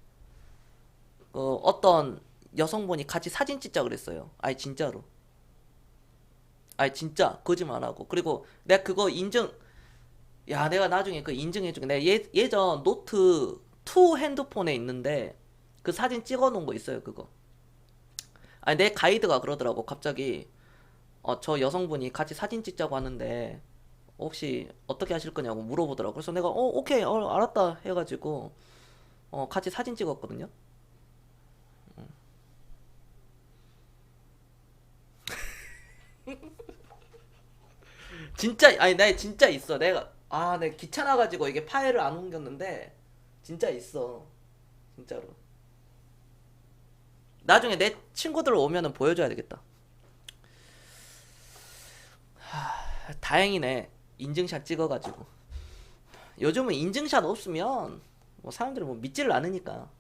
어떤 여성분이 같이 사진 찍자 그랬어요. 아니, 진짜로. 아니, 진짜. 거짓말 안 하고. 그리고 내가 그거 야, 내가 나중에 그 인증해줄게. 내가 예전 노트 2 핸드폰에 있는데 그 사진 찍어 놓은 거 있어요, 그거. 아니, 내 가이드가 그러더라고. 갑자기 저 여성분이 같이 사진 찍자고 하는데 혹시 어떻게 하실 거냐고 물어보더라고. 그래서 내가 오케이, 알았다 해가지고 같이 사진 찍었거든요. 진짜, 아니, 나 진짜 있어. 내가 귀찮아가지고 이게 파일을 안 옮겼는데 진짜 있어. 진짜로. 나중에 내 친구들 오면은 보여줘야 되겠다. 다행이네. 인증샷 찍어가지고. 요즘은 인증샷 없으면 뭐 사람들이 뭐 믿지를 않으니까.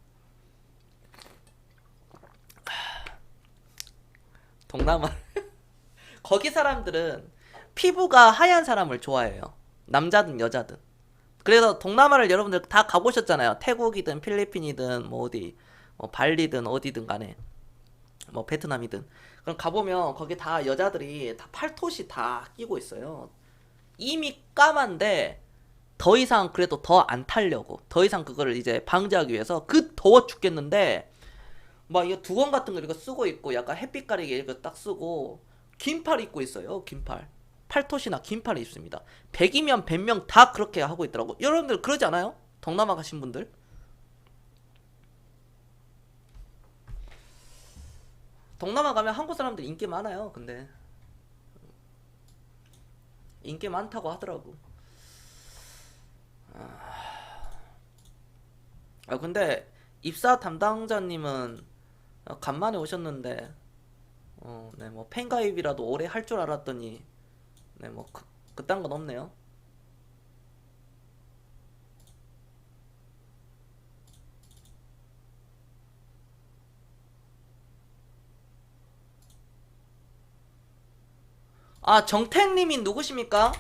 동남아. 거기 사람들은 피부가 하얀 사람을 좋아해요. 남자든 여자든. 그래서 동남아를 여러분들 다 가보셨잖아요. 태국이든 필리핀이든 뭐 어디 뭐 발리든 어디든 간에 뭐 베트남이든. 그럼 가보면 거기 다 여자들이 다 팔토시 다 끼고 있어요. 이미 까만데 더 이상 그래도 더 안 타려고, 더 이상 그거를 이제 방지하기 위해서 그 더워 죽겠는데 막 이거 두건 같은 거 이거 쓰고 있고 약간 햇빛 가리개 이거 딱 쓰고 긴팔 입고 있어요. 긴팔. 팔토시나 긴팔이 있습니다. 100이면 100명 다 그렇게 하고 있더라고. 여러분들 그러지 않아요? 동남아 가신 분들? 동남아 가면 한국 사람들 인기 많아요. 근데 인기 많다고 하더라고. 근데 입사 담당자님은 간만에 오셨는데 네, 뭐 팬가입이라도 오래 할 줄 알았더니 네, 뭐 그딴 건 없네요. 아, 정택님이 누구십니까?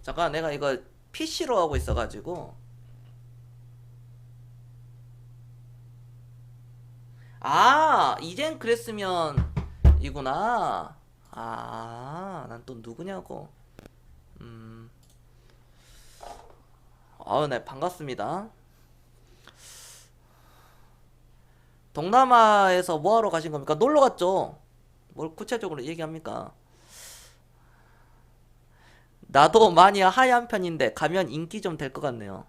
잠깐, 내가 이거 PC로 하고 있어가지고. 아, 이젠 그랬으면 이구나. 아, 난 또 누구냐고. 음, 네, 반갑습니다. 동남아에서 뭐 하러 가신 겁니까? 놀러 갔죠? 뭘 구체적으로 얘기합니까? 나도 많이 하얀 편인데 가면 인기 좀 될 것 같네요.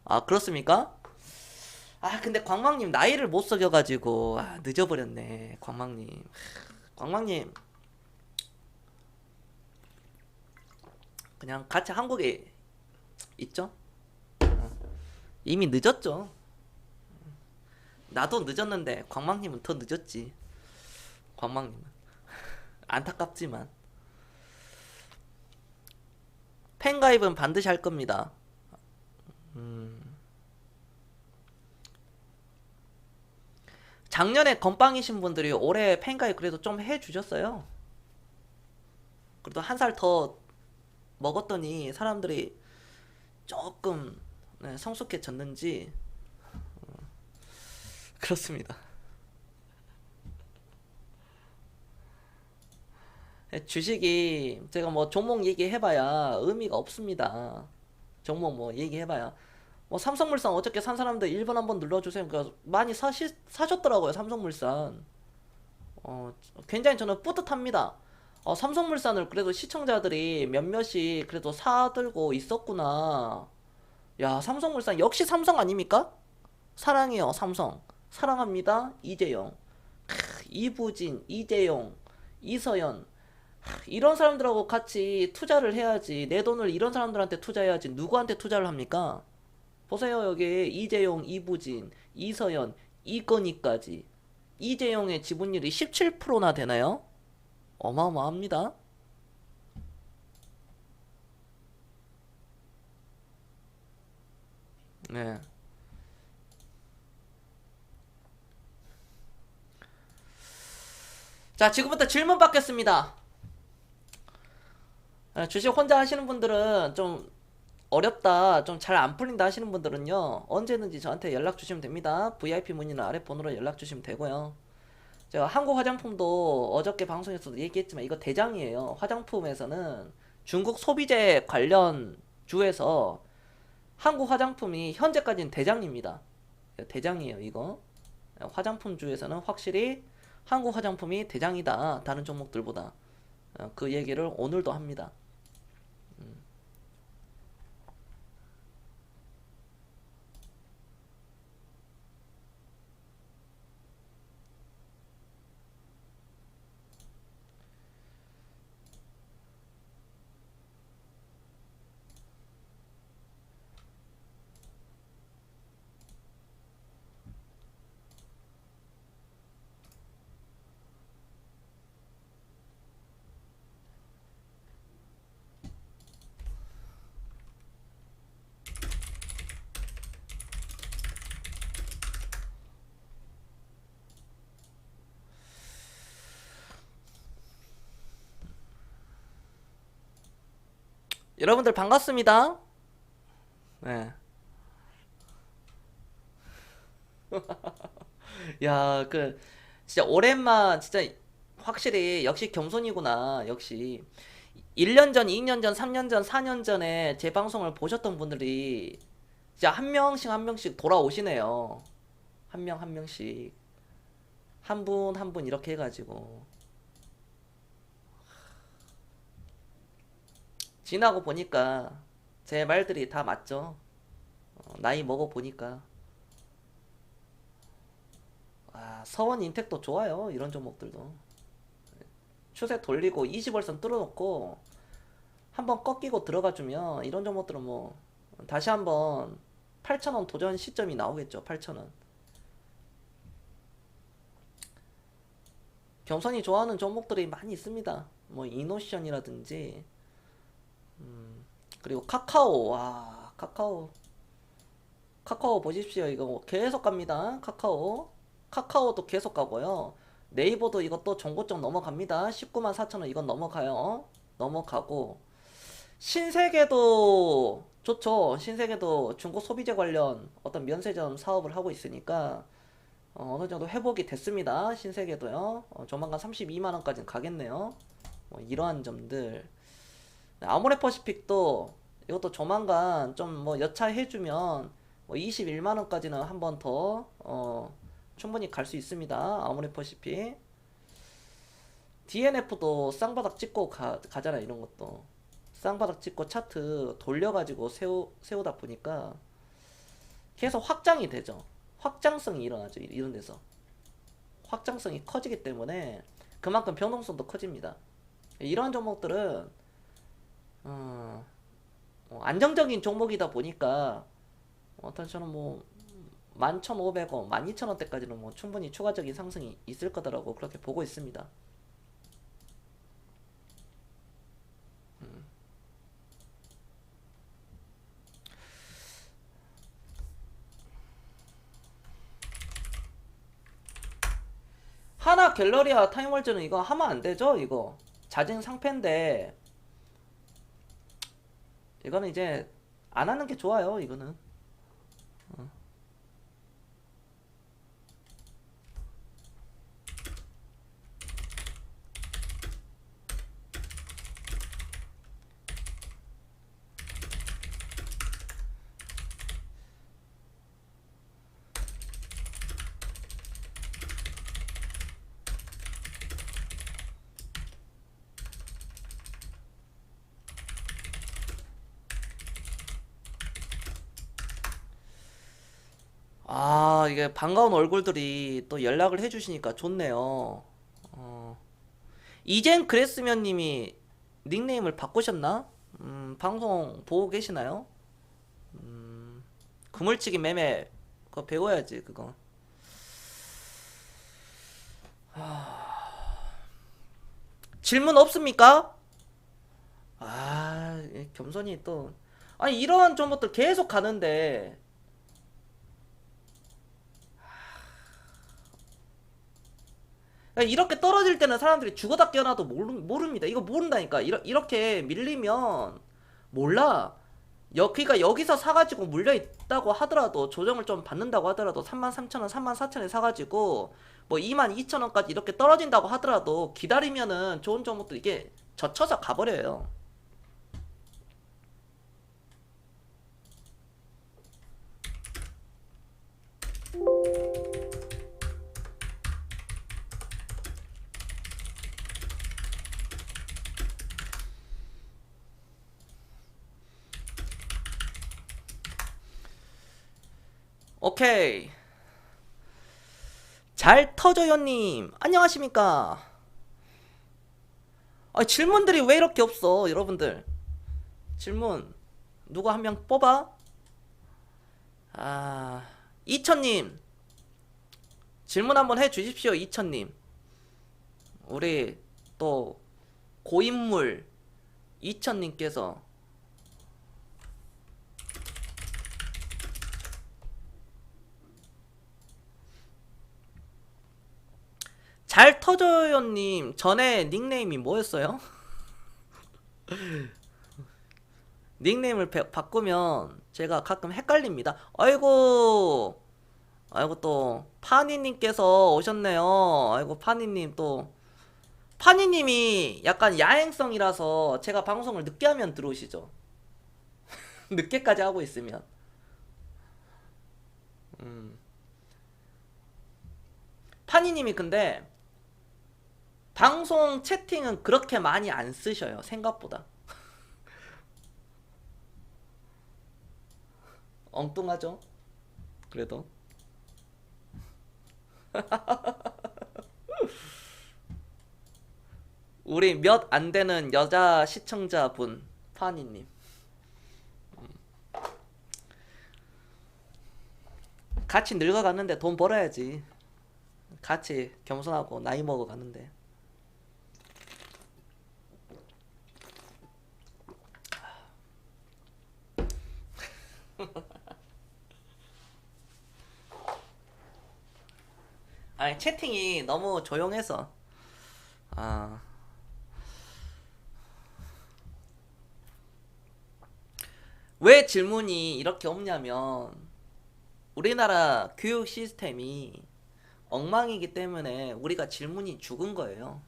아, 그렇습니까? 아, 근데 광망님 나이를 못 속여가지고 늦어버렸네. 광망님. 광망님 그냥 같이 한국에 있죠? 이미 늦었죠. 나도 늦었는데 광망님은 더 늦었지. 광망님은 안타깝지만 팬가입은 반드시 할 겁니다. 작년에 건빵이신 분들이 올해 팬가입 그래도 좀 해주셨어요. 그래도 한 살 더 먹었더니 사람들이 조금 성숙해졌는지 그렇습니다. 주식이 제가 뭐 종목 얘기해봐야 의미가 없습니다. 종목 뭐 얘기해봐야 뭐 삼성물산 어저께 산 사람들 1번 한번 눌러주세요. 그러니까 많이 사셨더라고요. 삼성물산. 어, 굉장히 저는 뿌듯합니다. 삼성물산을 그래도 시청자들이 몇몇이 그래도 사들고 있었구나. 야, 삼성물산 역시 삼성 아닙니까? 사랑해요, 삼성. 사랑합니다, 이재용. 이부진, 이재용, 이서연. 이런 사람들하고 같이 투자를 해야지. 내 돈을 이런 사람들한테 투자해야지. 누구한테 투자를 합니까? 보세요, 여기 이재용, 이부진, 이서연, 이건희까지. 이재용의 지분율이 17%나 되나요? 어마어마합니다. 네. 자, 지금부터 질문 받겠습니다. 주식 혼자 하시는 분들은 좀 어렵다, 좀 잘 안 풀린다 하시는 분들은요, 언제든지 저한테 연락 주시면 됩니다. VIP 문의는 아래 번호로 연락 주시면 되고요. 제가 한국 화장품도 어저께 방송에서도 얘기했지만 이거 대장이에요. 화장품에서는 중국 소비재 관련 주에서 한국 화장품이 현재까지는 대장입니다. 대장이에요, 이거. 화장품 주에서는 확실히 한국 화장품이 대장이다. 다른 종목들보다. 그 얘기를 오늘도 합니다. 여러분들 반갑습니다. 네. 야, 진짜 오랜만, 진짜 확실히 역시 겸손이구나. 역시 1년 전, 2년 전, 3년 전, 4년 전에 제 방송을 보셨던 분들이 진짜 한 명씩 한 명씩 돌아오시네요. 한 명 한 명씩. 한 분 한 분 이렇게 해가지고. 지나고 보니까 제 말들이 다 맞죠. 나이 먹어 보니까. 서원 인텍도 좋아요. 이런 종목들도. 추세 돌리고 20월선 뚫어놓고 한번 꺾이고 들어가주면 이런 종목들은 뭐 다시 한번 8,000원 도전 시점이 나오겠죠. 8,000원. 경선이 좋아하는 종목들이 많이 있습니다. 뭐 이노션이라든지 그리고 카카오. 카카오 보십시오. 이거 뭐 계속 갑니다. 카카오도 계속 가고요. 네이버도 이것도 정고점 넘어갑니다. 19만 4천원 이건 넘어가요. 넘어가고 신세계도 좋죠. 신세계도 중국 소비재 관련 어떤 면세점 사업을 하고 있으니까 어느 정도 회복이 됐습니다. 신세계도요. 조만간 32만 원까지는 가겠네요. 이러한 점들. 아모레퍼시픽도 이것도 조만간 좀 뭐 여차해주면 뭐 21만 원까지는 한 번 더 충분히 갈 수 있습니다. 아모레퍼시픽. DNF도 쌍바닥 찍고 가잖아. 이런 것도 쌍바닥 찍고 차트 돌려가지고 세우다 보니까 계속 확장이 되죠. 확장성이 일어나죠. 이런 데서 확장성이 커지기 때문에 그만큼 변동성도 커집니다. 이러한 종목들은 안정적인 종목이다 보니까 저는 뭐 11,500원, 12,000원대까지는 뭐 충분히 추가적인 상승이 있을 거다라고 그렇게 보고 있습니다. 하나 갤러리아 타임월즈는 이거 하면 안 되죠? 이거 자진 상패인데 이거는 이제 안 하는 게 좋아요. 이거는 이게 반가운 얼굴들이 또 연락을 해주시니까 좋네요. 이젠 그랬으면 님이 닉네임을 바꾸셨나? 방송 보고 계시나요? 그물치기 매매 그거 배워야지 그거. 질문 없습니까? 겸손히 또 아니 이러한 종목들 계속 가는데 이렇게 떨어질 때는 사람들이 죽어다 깨어나도 모릅니다. 이거 모른다니까. 이렇게 밀리면 몰라. 그러니까 여기서 사가지고 물려있다고 하더라도 조정을 좀 받는다고 하더라도 33,000원, 34,000원에 사가지고 뭐 22,000원까지 이렇게 떨어진다고 하더라도 기다리면은 좋은 종목도 이게 젖혀서 가버려요. 오케이. 잘 터져요님 안녕하십니까. 질문들이 왜 이렇게 없어 여러분들. 질문 누가 한 명 뽑아? 이천님 질문 한번 해주십시오. 이천님 우리 또 고인물 이천님께서 잘 터져요님 전에 닉네임이 뭐였어요? 닉네임을 바꾸면 제가 가끔 헷갈립니다. 아이고 또 파니님께서 오셨네요. 아이고 파니님 또 파니님이 약간 야행성이라서 제가 방송을 늦게 하면 들어오시죠. 늦게까지 하고 있으면 파니님이 근데 방송 채팅은 그렇게 많이 안 쓰셔요. 생각보다 엉뚱하죠. 그래도 우리 몇 안 되는 여자 시청자분 파니님 같이 늙어갔는데 돈 벌어야지. 같이 겸손하고 나이 먹어가는데 아니 채팅이 너무 조용해서 왜 질문이 이렇게 없냐면 우리나라 교육 시스템이 엉망이기 때문에 우리가 질문이 죽은 거예요.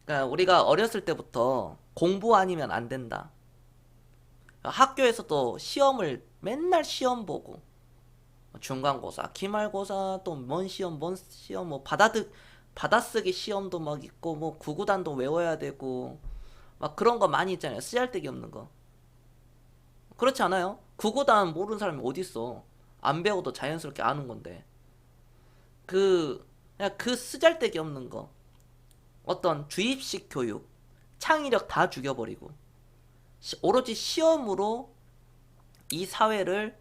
그러니까 우리가 어렸을 때부터 공부 아니면 안 된다. 학교에서도 시험을 맨날 시험 보고 중간고사, 기말고사, 또 뭔 시험 뭐 받아쓰기 시험도 막 있고 뭐 구구단도 외워야 되고 막 그런 거 많이 있잖아요. 쓰잘데기 없는 거. 그렇지 않아요? 구구단 모르는 사람이 어디 있어? 안 배워도 자연스럽게 아는 건데. 그냥 그 쓰잘데기 없는 거. 어떤 주입식 교육, 창의력 다 죽여버리고 오로지 시험으로 이 사회를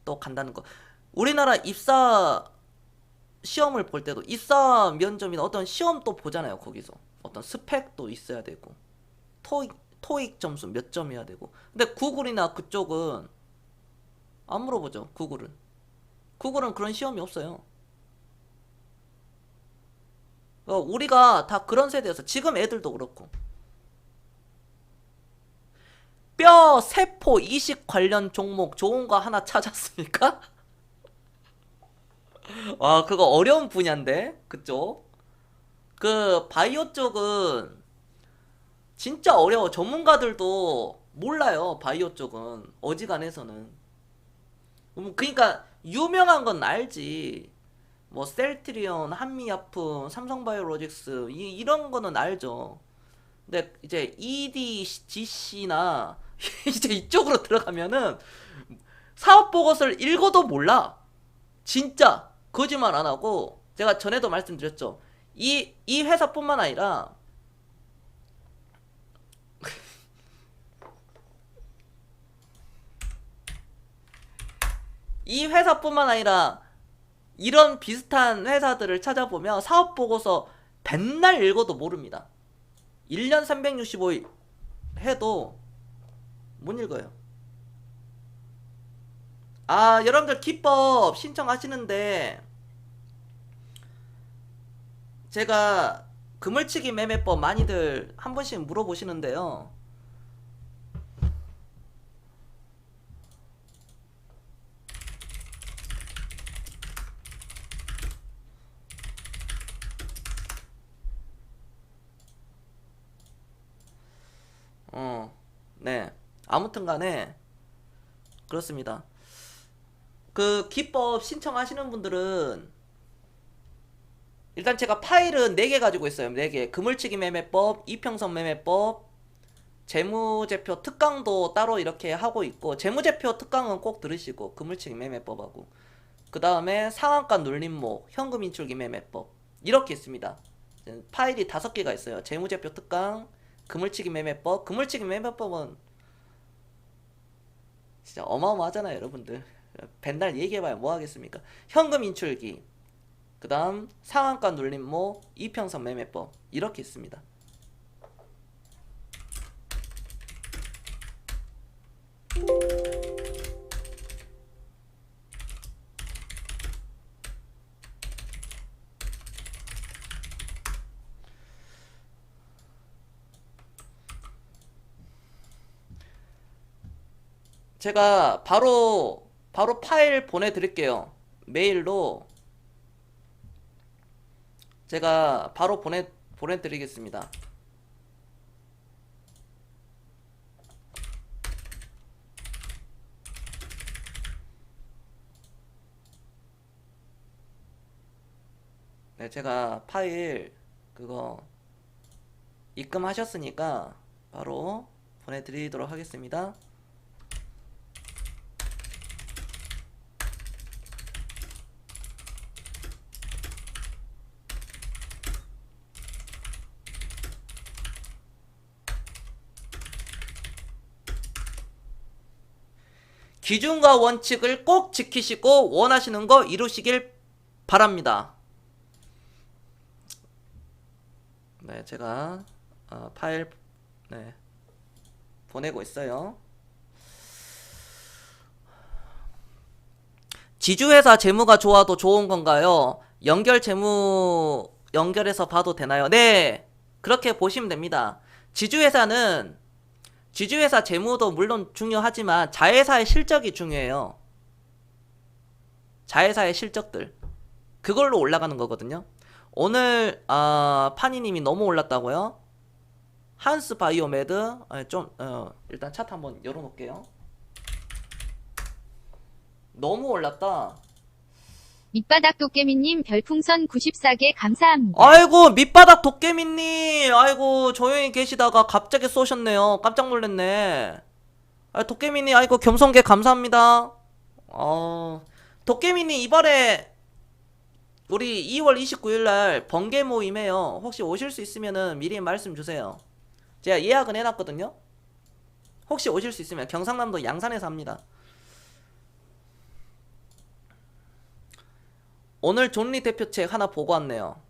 또 간다는 거. 우리나라 입사 시험을 볼 때도 입사 면접이나 어떤 시험도 보잖아요. 거기서 어떤 스펙도 있어야 되고 토익 점수 몇 점이어야 되고. 근데 구글이나 그쪽은 안 물어보죠. 구글은 그런 시험이 없어요. 우리가 다 그런 세대여서 지금 애들도 그렇고 뼈, 세포, 이식 관련 종목 좋은 거 하나 찾았습니까? 와, 그거 어려운 분야인데, 그쪽? 그, 바이오 쪽은 진짜 어려워. 전문가들도 몰라요, 바이오 쪽은. 어지간해서는. 그니까, 유명한 건 알지. 뭐, 셀트리온, 한미약품, 삼성바이오로직스, 이런 거는 알죠. 근데 이제 EDGC나 이제 이쪽으로 들어가면은 사업 보고서를 읽어도 몰라. 진짜 거짓말 안 하고 제가 전에도 말씀드렸죠. 이 회사뿐만 아니라 이 회사뿐만 아니라 이런 비슷한 회사들을 찾아보면 사업 보고서 맨날 읽어도 모릅니다. 1년 365일 해도 못 읽어요. 아, 여러분들 기법 신청하시는데 제가 그물치기 매매법 많이들 한 번씩 물어보시는데요. 네. 아무튼 간에 그렇습니다. 그 기법 신청하시는 분들은 일단 제가 파일은 4개 가지고 있어요. 4개. 그물치기 매매법, 이평선 매매법, 재무제표 특강도 따로 이렇게 하고 있고, 재무제표 특강은 꼭 들으시고, 그물치기 매매법하고, 그 다음에 상한가 눌림목, 현금 인출기 매매법, 이렇게 있습니다. 파일이 5개가 있어요. 재무제표 특강, 그물치기 매매법. 그물치기 매매법은 진짜 어마어마하잖아요, 여러분들. 맨날 얘기해봐야 뭐 하겠습니까? 현금 인출기, 그 다음 상한가 눌림목, 이평선 매매법, 이렇게 있습니다. 제가 바로 파일 보내드릴게요. 메일로 제가 바로 보내드리겠습니다. 네, 제가 파일 그거 입금하셨으니까 바로 보내드리도록 하겠습니다. 기준과 원칙을 꼭 지키시고 원하시는 거 이루시길 바랍니다. 네, 제가 파일 네, 보내고 있어요. 지주회사 재무가 좋아도 좋은 건가요? 연결해서 봐도 되나요? 네, 그렇게 보시면 됩니다. 지주회사 재무도 물론 중요하지만 자회사의 실적이 중요해요. 자회사의 실적들. 그걸로 올라가는 거거든요. 오늘 파니님이 너무 올랐다고요? 한스 바이오메드 일단 차트 한번 열어놓을게요. 너무 올랐다. 밑바닥 도깨미님 별풍선 94개 감사합니다. 아이고 밑바닥 도깨미님, 아이고 조용히 계시다가 갑자기 쏘셨네요. 깜짝 놀랐네. 도깨미님, 아이고 겸손게 감사합니다. 도깨미님 이번에 우리 2월 29일날 번개 모임에요. 혹시 오실 수 있으면은 미리 말씀 주세요. 제가 예약은 해놨거든요. 혹시 오실 수 있으면 경상남도 양산에서 합니다. 오늘 존리 대표 책 하나 보고 왔네요.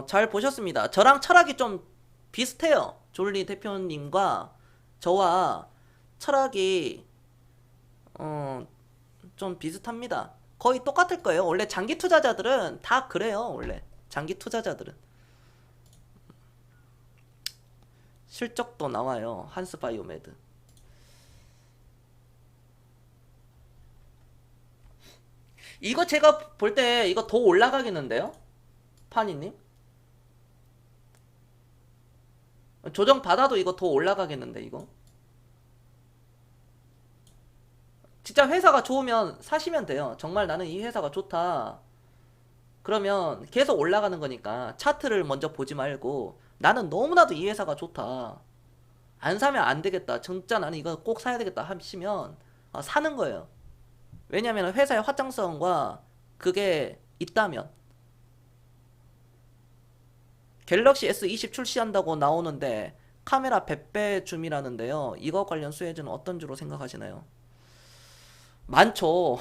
잘 보셨습니다. 저랑 철학이 좀 비슷해요. 존리 대표님과 저와 철학이 좀 비슷합니다. 거의 똑같을 거예요. 원래 장기 투자자들은 다 그래요. 원래 장기 투자자들은 실적도 나와요. 한스바이오메드. 이거 제가 볼 때 이거 더 올라가겠는데요? 파니님? 조정 받아도 이거 더 올라가겠는데 이거? 진짜 회사가 좋으면 사시면 돼요. 정말 나는 이 회사가 좋다. 그러면 계속 올라가는 거니까 차트를 먼저 보지 말고 나는 너무나도 이 회사가 좋다. 안 사면 안 되겠다. 진짜 나는 이거 꼭 사야 되겠다 하시면 사는 거예요. 왜냐면 회사의 확장성과 그게 있다면. 갤럭시 S20 출시한다고 나오는데 카메라 100배 줌이라는데요. 이거 관련 수혜주는 어떤 주로 생각하시나요? 많죠.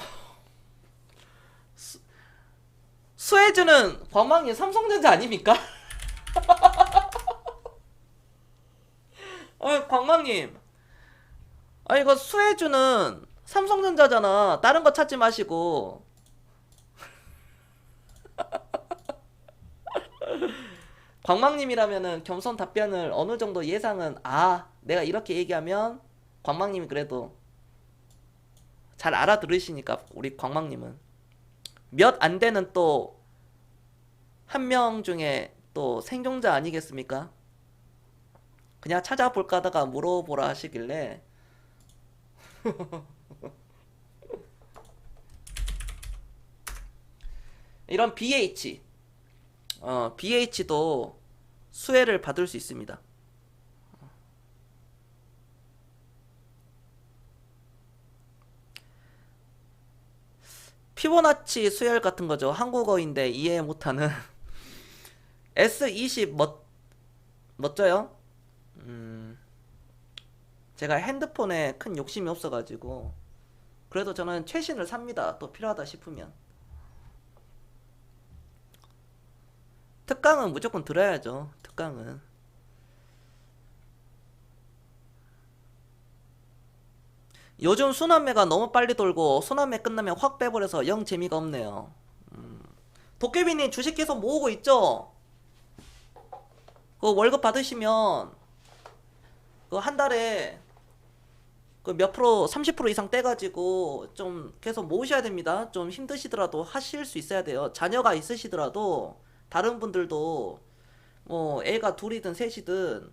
수혜주는 광망이 삼성전자 아닙니까? 광망님. 이거 수혜주는 삼성전자잖아. 다른 거 찾지 마시고. 광망님이라면은 겸손 답변을 어느 정도 예상은, 내가 이렇게 얘기하면 광망님이 그래도 잘 알아들으시니까, 우리 광망님은. 몇 안 되는 또 한 명 중에 또 생존자 아니겠습니까? 그냥 찾아볼까 하다가 물어보라 하시길래. 이런 BH도 수혜를 받을 수 있습니다. 피보나치 수열 같은 거죠. 한국어인데 이해 못하는. S20 멋져요? 제가 핸드폰에 큰 욕심이 없어가지고 그래도 저는 최신을 삽니다. 또 필요하다 싶으면. 특강은 무조건 들어야죠. 특강은. 요즘 순환매가 너무 빨리 돌고 순환매 끝나면 확 빼버려서 영 재미가 없네요. 도깨비님 주식 계속 모으고 있죠? 그 월급 받으시면 그 한 달에 그 몇 프로 30% 이상 떼가지고 좀 계속 모으셔야 됩니다. 좀 힘드시더라도 하실 수 있어야 돼요. 자녀가 있으시더라도 다른 분들도 뭐 애가 둘이든 셋이든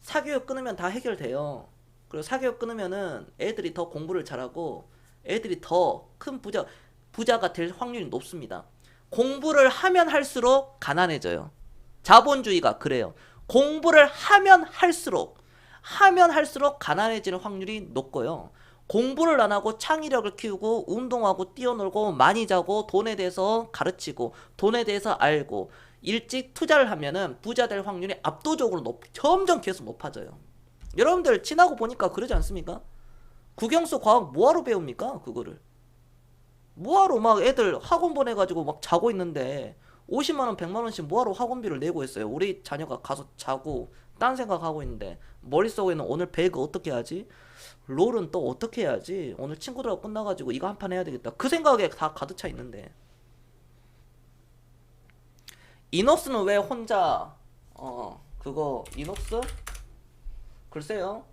사교육 끊으면 다 해결돼요. 그리고 사교육 끊으면은 애들이 더 공부를 잘하고 애들이 더 큰 부자가 될 확률이 높습니다. 공부를 하면 할수록 가난해져요. 자본주의가 그래요. 공부를 하면 할수록 가난해지는 확률이 높고요. 공부를 안 하고 창의력을 키우고 운동하고 뛰어놀고 많이 자고 돈에 대해서 가르치고 돈에 대해서 알고 일찍 투자를 하면은 부자 될 확률이 압도적으로 점점 계속 높아져요. 여러분들 지나고 보니까 그러지 않습니까? 국영수 과학 뭐하러 배웁니까? 그거를 뭐하러 막 애들 학원 보내가지고 막 자고 있는데 50만원 100만원씩 뭐하러 학원비를 내고 있어요. 우리 자녀가 가서 자고 딴 생각하고 있는데 머릿속에는 오늘 배그 어떻게 하지? 롤은 또 어떻게 해야지? 오늘 친구들하고 끝나가지고 이거 한 판 해야 되겠다. 그 생각에 다 가득 차 있는데 이녹스는 왜 혼자 그거 이녹스? 글쎄요.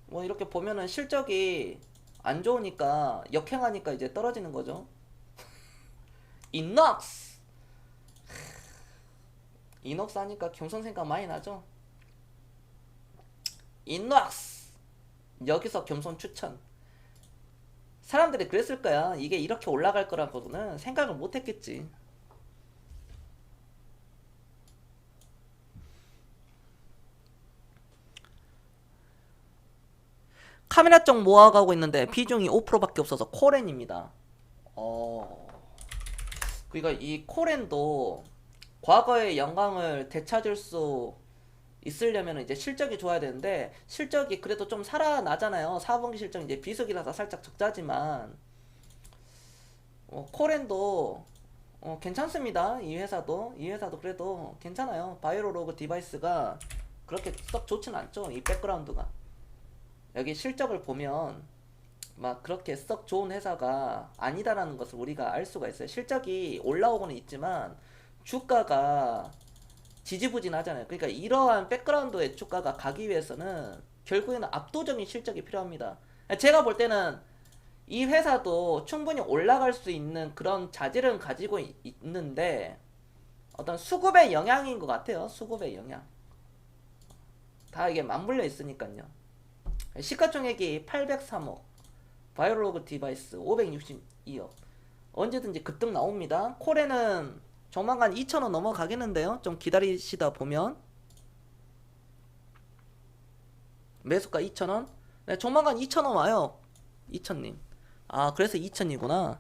뭐 이렇게 보면은 실적이 안 좋으니까 역행하니까 이제 떨어지는 거죠. 이녹스. 이녹스 하니까 경선 생각 많이 나죠? 이녹스. 여기서 겸손 추천. 사람들이 그랬을 거야. 이게 이렇게 올라갈 거라고는 생각을 못 했겠지. 카메라 쪽 모아가고 있는데 비중이 5%밖에 없어서 코렌입니다. 그러니까 이 코렌도 과거의 영광을 되찾을 수 있으려면 이제 실적이 좋아야 되는데 실적이 그래도 좀 살아나잖아요. 4분기 실적 이제 비수기라서 살짝 적자지만 코렌도 괜찮습니다. 이 회사도 그래도 괜찮아요. 바이오로그 디바이스가 그렇게 썩 좋진 않죠. 이 백그라운드가 여기 실적을 보면 막 그렇게 썩 좋은 회사가 아니다라는 것을 우리가 알 수가 있어요. 실적이 올라오고는 있지만 주가가 지지부진하잖아요. 그러니까 이러한 백그라운드의 주가가 가기 위해서는 결국에는 압도적인 실적이 필요합니다. 제가 볼 때는 이 회사도 충분히 올라갈 수 있는 그런 자질은 가지고 있는데 어떤 수급의 영향인 것 같아요. 수급의 영향. 다 이게 맞물려 있으니까요. 시가총액이 803억, 바이오로그 디바이스 562억. 언제든지 급등 나옵니다. 코레는 조만간 2,000원 넘어가겠는데요. 좀 기다리시다 보면 매수가 2,000원. 네, 조만간 2,000원 와요. 2,000님. 아, 그래서 2,000이구나.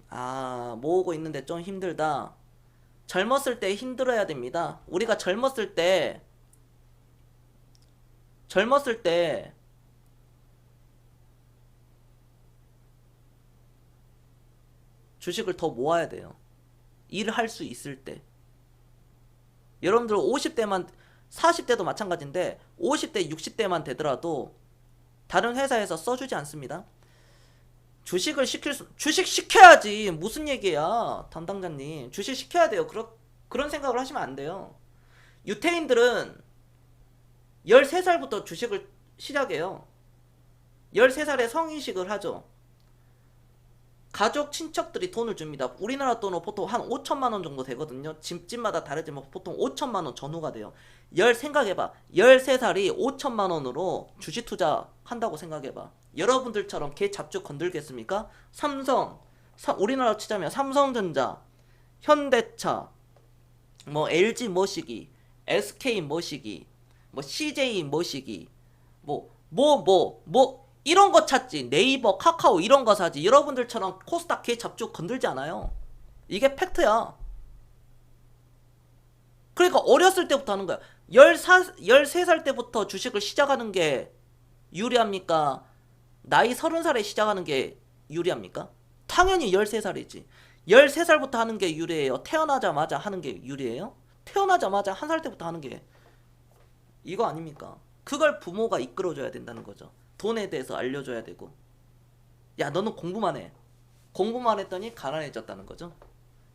아, 모으고 있는데 좀 힘들다. 젊었을 때 힘들어야 됩니다. 우리가 젊었을 때 주식을 더 모아야 돼요. 일을 할 수 있을 때. 여러분들 50대만 40대도 마찬가지인데 50대 60대만 되더라도 다른 회사에서 써주지 않습니다. 주식 시켜야지. 무슨 얘기야, 담당자님. 주식 시켜야 돼요. 그런 생각을 하시면 안 돼요. 유태인들은 13살부터 주식을 시작해요. 13살에 성인식을 하죠. 가족, 친척들이 돈을 줍니다. 우리나라 돈은 보통 한 5천만 원 정도 되거든요. 집마다 다르지만 보통 5천만 원 전후가 돼요. 생각해봐. 13살이 5천만 원으로 주식 투자한다고 생각해봐. 여러분들처럼 개 잡주 건들겠습니까? 우리나라로 치자면 삼성전자, 현대차, 뭐 LG 머시기, SK 머시기, 뭐 CJ 머시기, 이런 거 찾지. 네이버, 카카오 이런 거 사지. 여러분들처럼 코스닥 개 잡주 건들지 않아요. 이게 팩트야. 그러니까 어렸을 때부터 하는 거야. 13살 때부터 주식을 시작하는 게 유리합니까? 나이 30살에 시작하는 게 유리합니까? 당연히 13살이지. 13살부터 하는 게 유리해요? 태어나자마자 하는 게 유리해요? 태어나자마자 한 살 때부터 하는 게 이거 아닙니까? 그걸 부모가 이끌어줘야 된다는 거죠. 돈에 대해서 알려줘야 되고. 야, 너는 공부만 해. 공부만 했더니 가난해졌다는 거죠.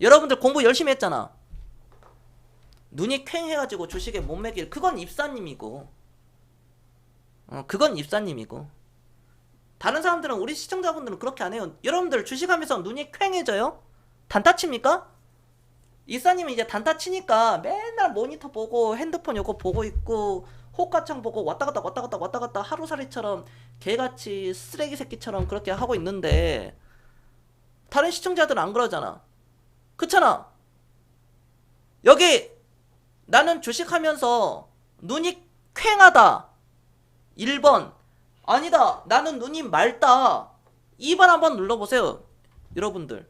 여러분들 공부 열심히 했잖아. 눈이 퀭해가지고 주식에 못 매길. 그건 입사님이고. 그건 입사님이고. 다른 사람들은, 우리 시청자분들은 그렇게 안 해요. 여러분들 주식하면서 눈이 퀭해져요? 단타 칩니까? 입사님은 이제 단타 치니까 맨날 모니터 보고 핸드폰 요거 보고 있고 호가창 보고 왔다 갔다 하루살이처럼 개같이 쓰레기 새끼처럼 그렇게 하고 있는데 다른 시청자들은 안 그러잖아. 그렇잖아. 여기 나는 주식하면서 눈이 퀭하다 1번, 아니다 나는 눈이 맑다 2번 한번 눌러보세요. 여러분들,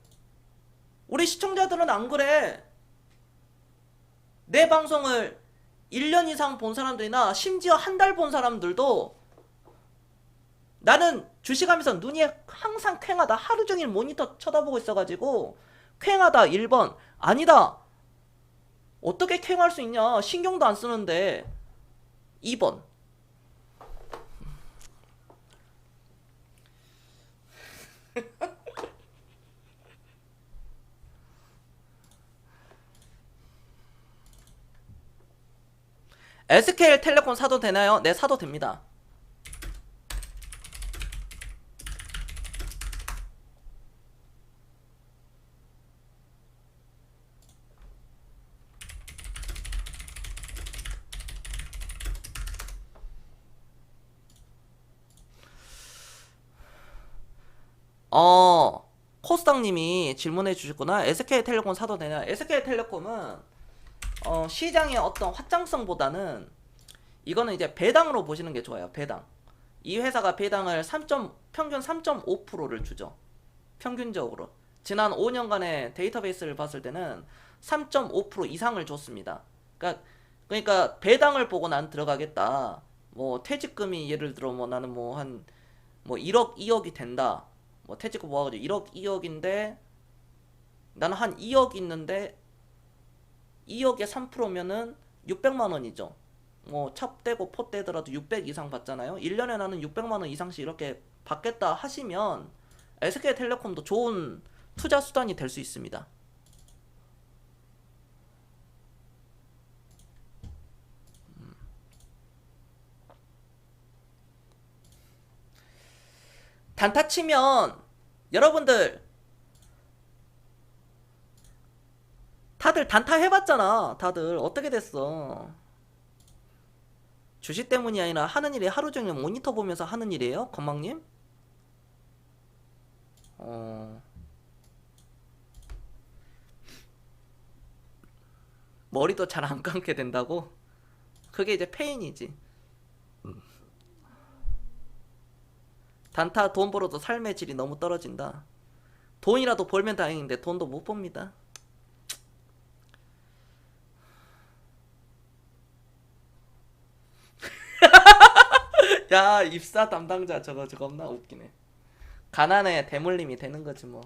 우리 시청자들은 안 그래. 내 방송을 1년 이상 본 사람들이나 심지어 한 달 본 사람들도 나는 주식하면서 눈이 항상 퀭하다, 하루 종일 모니터 쳐다보고 있어가지고 퀭하다 1번, 아니다 어떻게 퀭할 수 있냐 신경도 안 쓰는데 2번. SK텔레콤 사도 되나요? 네, 사도 됩니다. 코스닥님이 질문해 주셨구나. SK텔레콤 사도 되냐? SK텔레콤은 시장의 어떤 확장성보다는 이거는 이제 배당으로 보시는 게 좋아요. 배당. 이 회사가 배당을 평균 3.5%를 주죠. 평균적으로. 지난 5년간의 데이터베이스를 봤을 때는 3.5% 이상을 줬습니다. 그러니까 배당을 보고 난 들어가겠다. 뭐 퇴직금이 예를 들어 뭐 나는 뭐 한 뭐 1억 2억이 된다. 뭐 퇴직금 모아가지고 1억 2억인데 나는 한 2억 있는데 2억에 3%면은 600만 원이죠. 뭐 찹떼고 포떼더라도 600 이상 받잖아요. 1년에 나는 600만 원 이상씩 이렇게 받겠다 하시면 SK텔레콤도 좋은 투자 수단이 될 수 있습니다. 단타 치면 여러분들 다들 단타 해봤잖아. 다들 어떻게 됐어? 주식 때문이 아니라 하는 일이 하루 종일 모니터 보면서 하는 일이에요? 건망님? 머리도 잘 안 감게 된다고? 그게 이제 페인이지. 단타 돈 벌어도 삶의 질이 너무 떨어진다. 돈이라도 벌면 다행인데 돈도 못 법니다. 야, 입사 담당자 저거 겁나 웃기네. 가난해 대물림이 되는 거지 뭐.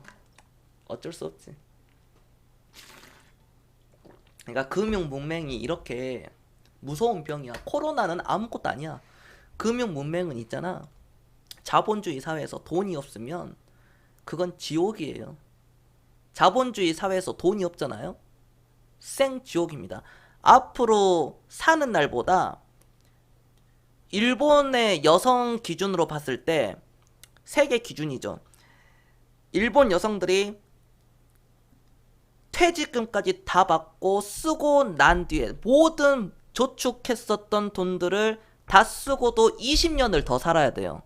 어쩔 수 없지. 그러니까 금융 문맹이 이렇게 무서운 병이야. 코로나는 아무것도 아니야. 금융 문맹은 있잖아. 자본주의 사회에서 돈이 없으면 그건 지옥이에요. 자본주의 사회에서 돈이 없잖아요. 생지옥입니다. 앞으로 사는 날보다 일본의 여성 기준으로 봤을 때 세계 기준이죠. 일본 여성들이 퇴직금까지 다 받고 쓰고 난 뒤에 모든 저축했었던 돈들을 다 쓰고도 20년을 더 살아야 돼요.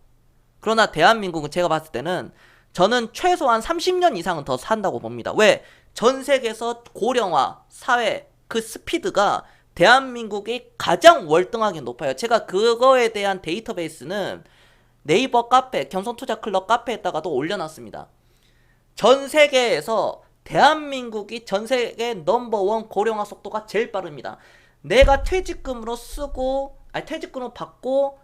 그러나 대한민국은 제가 봤을 때는 저는 최소한 30년 이상은 더 산다고 봅니다. 왜? 전 세계에서 고령화 사회 그 스피드가 대한민국이 가장 월등하게 높아요. 제가 그거에 대한 데이터베이스는 네이버 카페, 경선투자클럽 카페에다가도 올려놨습니다. 전 세계에서 대한민국이 전 세계 넘버원 고령화 속도가 제일 빠릅니다. 내가 퇴직금으로 쓰고, 아니 퇴직금으로 받고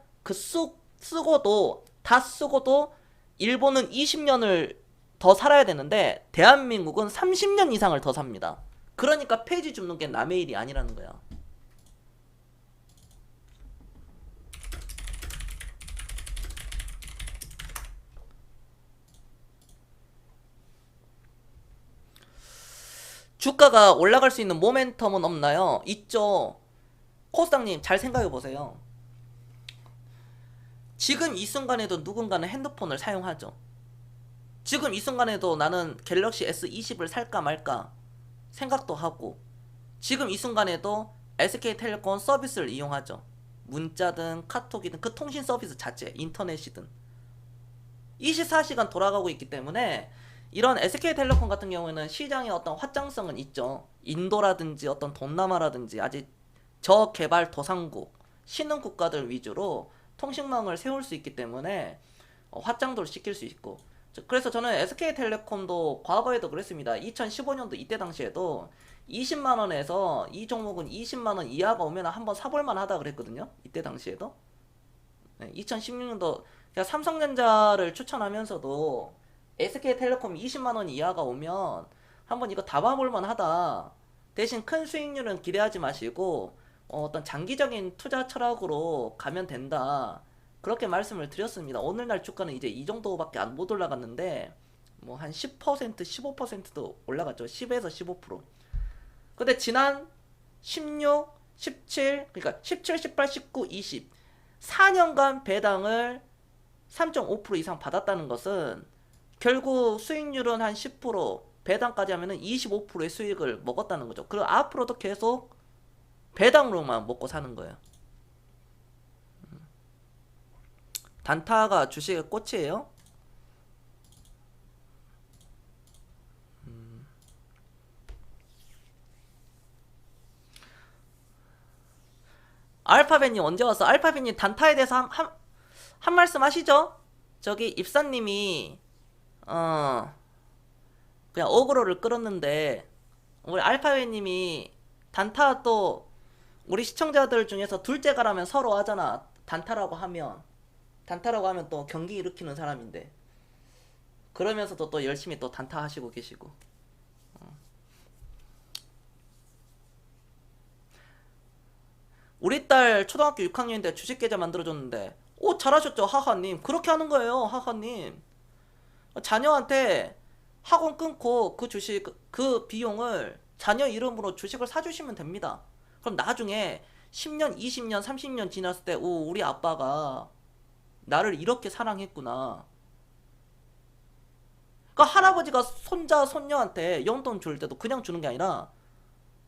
쓰고도 다 쓰고도 일본은 20년을 더 살아야 되는데 대한민국은 30년 이상을 더 삽니다. 그러니까 폐지 줍는 게 남의 일이 아니라는 거야. 주가가 올라갈 수 있는 모멘텀은 없나요? 있죠. 코스닥님 잘 생각해 보세요. 지금 이 순간에도 누군가는 핸드폰을 사용하죠. 지금 이 순간에도 나는 갤럭시 S20을 살까 말까 생각도 하고, 지금 이 순간에도 SK텔레콤 서비스를 이용하죠. 문자든 카톡이든 그 통신 서비스 자체, 인터넷이든 24시간 돌아가고 있기 때문에 이런 SK텔레콤 같은 경우에는 시장의 어떤 확장성은 있죠. 인도라든지 어떤 동남아라든지 아직 저개발 도상국, 신흥 국가들 위주로 통신망을 세울 수 있기 때문에 확장도를 시킬 수 있고, 그래서 저는 SK텔레콤도 과거에도 그랬습니다. 2015년도 이때 당시에도 20만원에서 이 종목은 20만원 이하가 오면 한번 사볼만 하다 그랬거든요. 이때 당시에도. 네, 2016년도 제가 삼성전자를 추천하면서도 SK텔레콤 20만원 이하가 오면 한번 이거 다 봐볼만 하다. 대신 큰 수익률은 기대하지 마시고 어떤 장기적인 투자 철학으로 가면 된다. 그렇게 말씀을 드렸습니다. 오늘날 주가는 이제 이 정도밖에 못 올라갔는데 뭐 한 10%, 15%도 올라갔죠. 10에서 15%. 근데 지난 16, 17, 그러니까 17, 18, 19, 20 4년간 배당을 3.5% 이상 받았다는 것은 결국 수익률은 한 10%, 배당까지 하면은 25%의 수익을 먹었다는 거죠. 그리고 앞으로도 계속 배당으로만 먹고 사는 거예요. 단타가 주식의 꽃이에요? 알파벳님 언제 왔어? 알파벳님 단타에 대해서 한 말씀 하시죠? 저기 입사님이 그냥 어그로를 끌었는데 우리 알파벳님이 단타 또 우리 시청자들 중에서 둘째가라면 서로 하잖아. 단타라고 하면 또 경기 일으키는 사람인데 그러면서도 또 열심히 또 단타 하시고 계시고. 우리 딸 초등학교 6학년인데 주식 계좌 만들어줬는데 오 잘하셨죠 하하님. 그렇게 하는 거예요 하하님. 자녀한테 학원 끊고 그 주식 그 비용을 자녀 이름으로 주식을 사주시면 됩니다. 그럼 나중에 10년 20년 30년 지났을 때 오 우리 아빠가 나를 이렇게 사랑했구나. 그러니까 할아버지가 손자 손녀한테 용돈 줄 때도 그냥 주는 게 아니라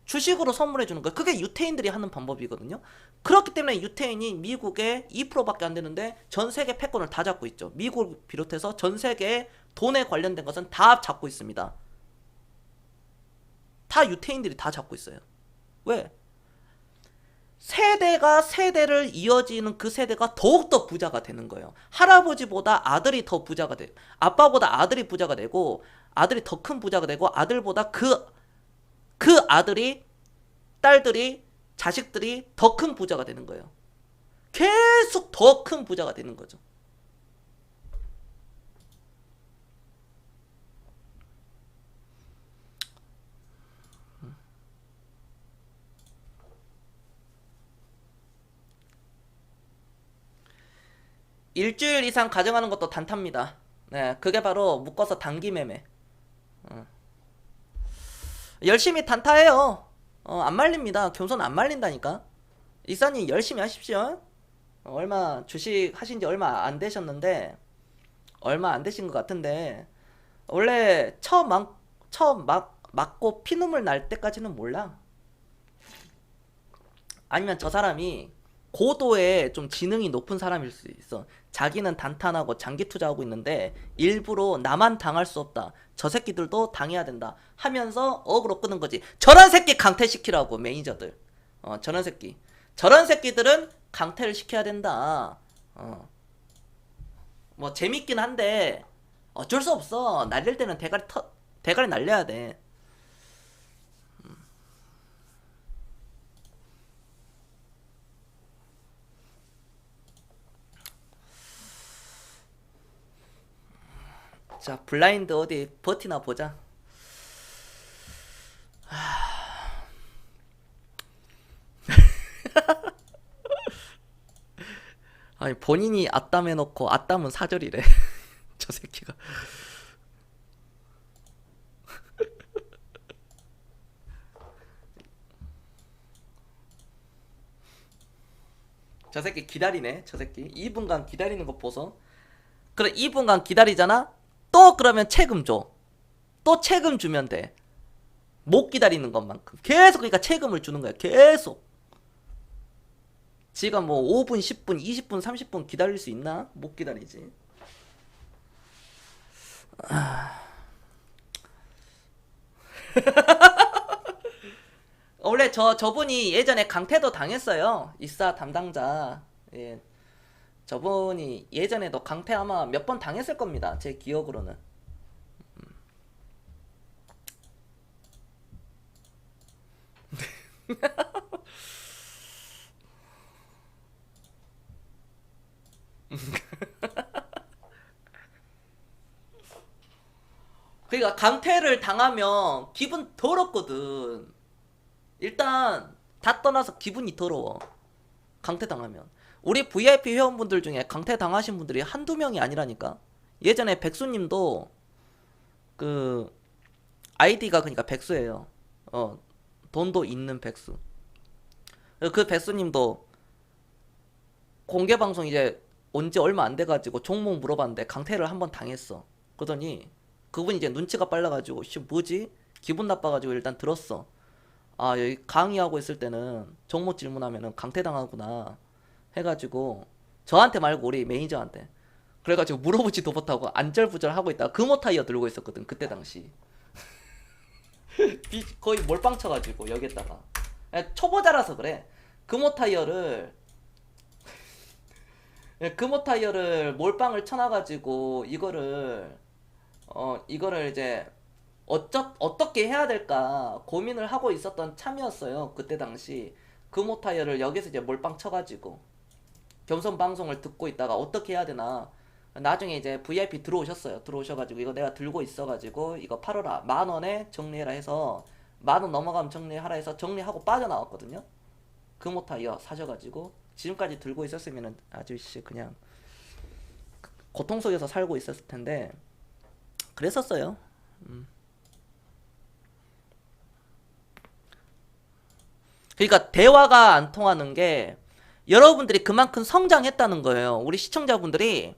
주식으로 선물해 주는 거예요. 그게 유태인들이 하는 방법이거든요. 그렇기 때문에 유태인이 미국에 2%밖에 안 되는데 전 세계 패권을 다 잡고 있죠. 미국 비롯해서 전 세계 돈에 관련된 것은 다 잡고 있습니다. 다 유태인들이 다 잡고 있어요. 왜? 세대가 세대를 이어지는 그 세대가 더욱더 부자가 되는 거예요. 할아버지보다 아들이 더 부자가 돼요. 아빠보다 아들이 부자가 되고 아들이 더 큰 부자가 되고 아들보다 그 아들이 딸들이 자식들이 더 큰 부자가 되는 거예요. 계속 더 큰 부자가 되는 거죠. 일주일 이상 가정하는 것도 단타입니다. 네, 그게 바로 묶어서 단기 매매. 열심히 단타해요. 안 말립니다. 겸손 안 말린다니까. 이사님 열심히 하십시오. 얼마 주식 하신 지 얼마 안 되셨는데 얼마 안 되신 것 같은데 원래 처음 맞고 피눈물 날 때까지는 몰라. 아니면 저 사람이 고도의 좀 지능이 높은 사람일 수 있어. 자기는 단탄하고 장기 투자하고 있는데 일부러 나만 당할 수 없다. 저 새끼들도 당해야 된다. 하면서 어그로 끄는 거지. 저런 새끼 강퇴시키라고 매니저들. 저런 새끼. 저런 새끼들은 강퇴를 시켜야 된다. 뭐 재밌긴 한데 어쩔 수 없어. 날릴 때는 대가리 날려야 돼. 자, 블라인드 어디 버티나 보자. 아니 본인이 앞담 해놓고 앞담은 사절이래. 저 새끼가. 저 새끼 기다리네. 저 새끼 2분간 기다리는 거 보소. 그래 2분간 기다리잖아. 또 그러면 책임 줘. 또 책임 주면 돼. 못 기다리는 것만큼 계속. 그러니까 책임을 주는 거야. 계속. 지가 뭐 5분 10분 20분 30분 기다릴 수 있나? 못 기다리지. 원래 저분이 예전에 강퇴도 당했어요. 입사 담당자. 예. 저분이 예전에도 강퇴 아마 몇 번 당했을 겁니다. 제 기억으로는. 그러니까 강퇴를 당하면 기분 더럽거든. 일단 다 떠나서 기분이 더러워. 강퇴 당하면. 우리 VIP 회원분들 중에 강퇴 당하신 분들이 한두 명이 아니라니까. 예전에 백수님도 그 아이디가 그러니까 백수예요. 돈도 있는 백수. 그 백수님도 공개 방송 이제 온지 얼마 안 돼가지고 종목 물어봤는데 강퇴를 한번 당했어. 그러더니 그분이 이제 눈치가 빨라가지고 씨 뭐지? 기분 나빠가지고 일단 들었어. 아 여기 강의하고 있을 때는 종목 질문하면은 강퇴당하구나 해가지고 저한테 말고 우리 매니저한테 그래가지고 물어보지도 못하고 안절부절 하고 있다가 금호타이어 들고 있었거든 그때 당시. 거의 몰빵 쳐가지고 여기에다가 초보자라서 그래. 금호 타이어를 금호 타이어를 몰빵을 쳐놔가지고 이거를 이제 어떻게 해야 될까 고민을 하고 있었던 참이었어요. 그때 당시 금호 타이어를 여기서 이제 몰빵 쳐가지고 겸손 방송을 듣고 있다가 어떻게 해야 되나. 나중에 이제 VIP 들어오셔가지고 이거 내가 들고 있어가지고 이거 팔아라, 10,000원에 정리해라 해서 10,000원 넘어가면 정리하라 해서 정리하고 빠져나왔거든요. 금호 타이어 사셔가지고 지금까지 들고 있었으면은 아주 그냥 고통 속에서 살고 있었을 텐데 그랬었어요. 그러니까 대화가 안 통하는 게 여러분들이 그만큼 성장했다는 거예요. 우리 시청자분들이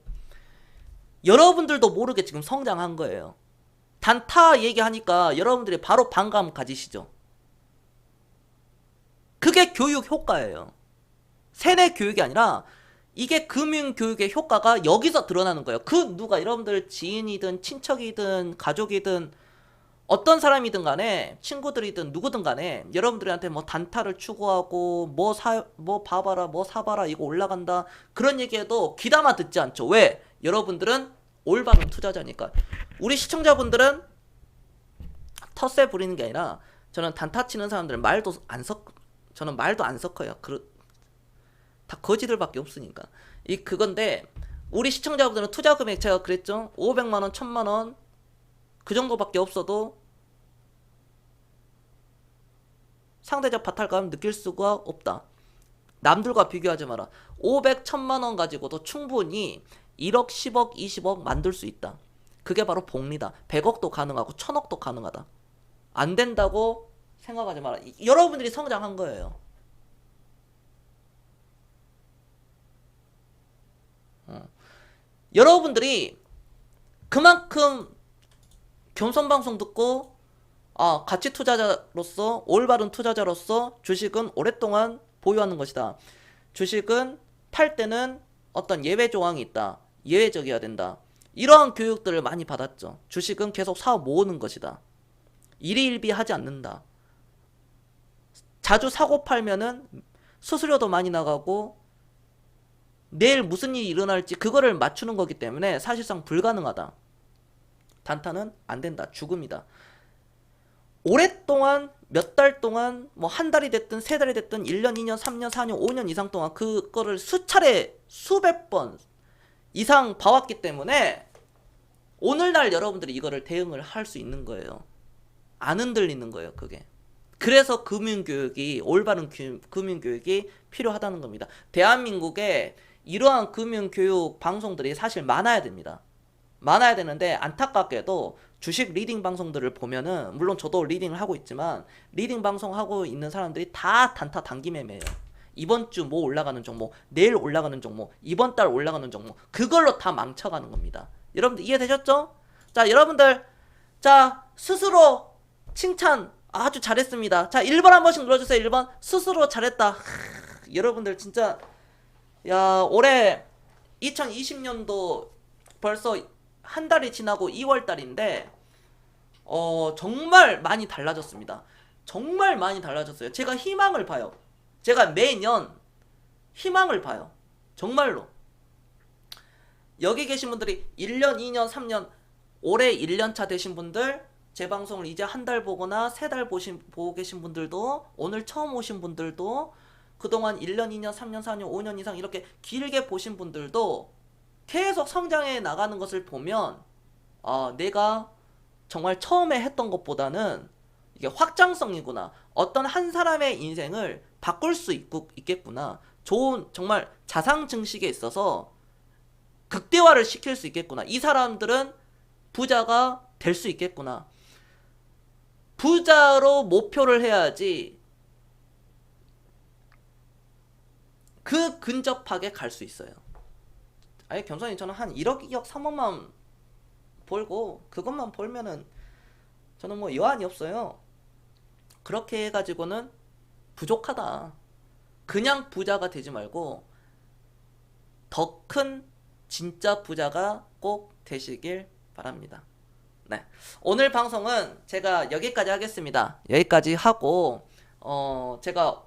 여러분들도 모르게 지금 성장한 거예요. 단타 얘기하니까 여러분들이 바로 반감 가지시죠. 그게 교육 효과예요. 세뇌 교육이 아니라 이게 금융 교육의 효과가 여기서 드러나는 거예요. 그 누가 여러분들 지인이든 친척이든 가족이든 어떤 사람이든 간에 친구들이든 누구든 간에 여러분들한테 뭐 단타를 추구하고 뭐 봐봐라 뭐 사봐라 이거 올라간다 그런 얘기해도 귀담아 듣지 않죠. 왜? 여러분들은 올바른 투자자니까. 우리 시청자분들은 텃세 부리는 게 아니라 저는 단타 치는 사람들은 저는 말도 안 섞어요. 다 거지들밖에 없으니까. 그건데 우리 시청자분들은 투자 금액 제가 그랬죠. 500만원, 1000만원 그 정도밖에 없어도 상대적 바탈감 느낄 수가 없다. 남들과 비교하지 마라. 500, 1000만원 가지고도 충분히 1억, 10억, 20억 만들 수 있다. 그게 바로 복리다. 100억도 가능하고 1000억도 가능하다. 안 된다고 생각하지 마라. 여러분들이 성장한 거예요. 여러분들이 그만큼 겸손방송 듣고 가치 투자자로서 올바른 투자자로서 주식은 오랫동안 보유하는 것이다. 주식은 팔 때는 어떤 예외 조항이 있다. 예외적이어야 된다. 이러한 교육들을 많이 받았죠. 주식은 계속 사 모으는 것이다. 일희일비하지 않는다. 자주 사고 팔면은 수수료도 많이 나가고 내일 무슨 일이 일어날지 그거를 맞추는 거기 때문에 사실상 불가능하다. 단타는 안 된다. 죽음이다. 오랫동안 몇 달 동안 뭐 한 달이 됐든 세 달이 됐든 1년, 2년, 3년, 4년, 5년 이상 동안 그거를 수차례 수백 번 이상 봐왔기 때문에 오늘날 여러분들이 이거를 대응을 할 수 있는 거예요. 안 흔들리는 거예요. 그게. 그래서 금융교육이 올바른 금융교육이 필요하다는 겁니다. 대한민국에 이러한 금융교육 방송들이 사실 많아야 됩니다. 많아야 되는데 안타깝게도 주식 리딩 방송들을 보면은 물론 저도 리딩을 하고 있지만 리딩 방송 하고 있는 사람들이 다 단타 단기 매매예요. 이번 주 뭐 올라가는 종목, 내일 올라가는 종목, 이번 달 올라가는 종목 그걸로 다 망쳐가는 겁니다. 여러분들 이해되셨죠? 자, 여러분들 자 스스로 칭찬 아주 잘했습니다. 자 1번 한 번씩 눌러주세요. 1번 스스로 잘했다. 여러분들 진짜 야 올해 2020년도 벌써 한 달이 지나고 2월 달인데 정말 많이 달라졌습니다. 정말 많이 달라졌어요. 제가 희망을 봐요. 제가 매년 희망을 봐요. 정말로. 여기 계신 분들이 1년, 2년, 3년 올해 1년차 되신 분들 제 방송을 이제 한 달 보거나 3달 보고 계신 분들도 오늘 처음 오신 분들도 그동안 1년, 2년, 3년, 4년, 5년 이상 이렇게 길게 보신 분들도 계속 성장해 나가는 것을 보면 내가 정말 처음에 했던 것보다는 이게 확장성이구나. 어떤 한 사람의 인생을 바꿀 수 있겠구나. 좋은 정말 자상 증식에 있어서 극대화를 시킬 수 있겠구나. 이 사람들은 부자가 될 수 있겠구나. 부자로 목표를 해야지 그 근접하게 갈 수 있어요. 아예 겸손히 저는 한 1억, 2억, 3억만 벌고 그것만 벌면은 저는 뭐 여한이 없어요. 그렇게 해가지고는 부족하다. 그냥 부자가 되지 말고 더 큰 진짜 부자가 꼭 되시길 바랍니다. 네, 오늘 방송은 제가 여기까지 하겠습니다. 여기까지 하고 제가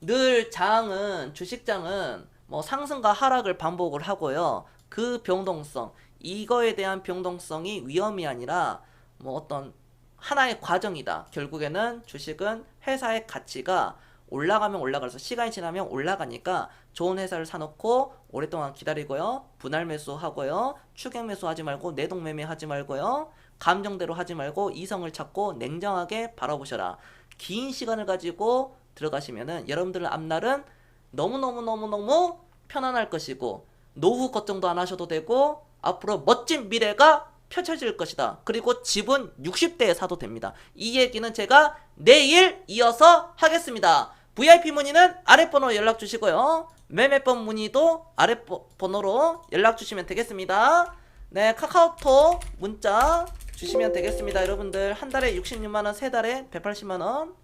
늘 장은 주식장은 뭐 상승과 하락을 반복을 하고요. 그 변동성, 이거에 대한 변동성이 위험이 아니라 뭐 어떤 하나의 과정이다. 결국에는 주식은 회사의 가치가 올라가면 올라가서 시간이 지나면 올라가니까 좋은 회사를 사놓고 오랫동안 기다리고요. 분할 매수하고요. 추격 매수하지 말고 내동매매 하지 말고요. 감정대로 하지 말고 이성을 찾고 냉정하게 바라보셔라. 긴 시간을 가지고 들어가시면은 여러분들의 앞날은 너무너무너무너무 편안할 것이고 노후 걱정도 안 하셔도 되고 앞으로 멋진 미래가 펼쳐질 것이다. 그리고 집은 60대에 사도 됩니다. 이 얘기는 제가 내일 이어서 하겠습니다. VIP 문의는 아랫번호로 연락 주시고요. 매매법 문의도 아랫번호로 연락 주시면 되겠습니다. 네, 카카오톡 문자 주시면 되겠습니다. 여러분들 한 달에 66만원, 세 달에 180만원,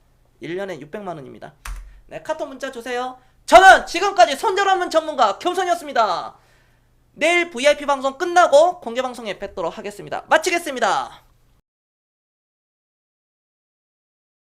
1년에 600만원입니다. 네, 카톡 문자 주세요. 저는 지금까지 손절하는 전문가 겸손이었습니다. 내일 VIP 방송 끝나고 공개 방송에 뵙도록 하겠습니다. 마치겠습니다.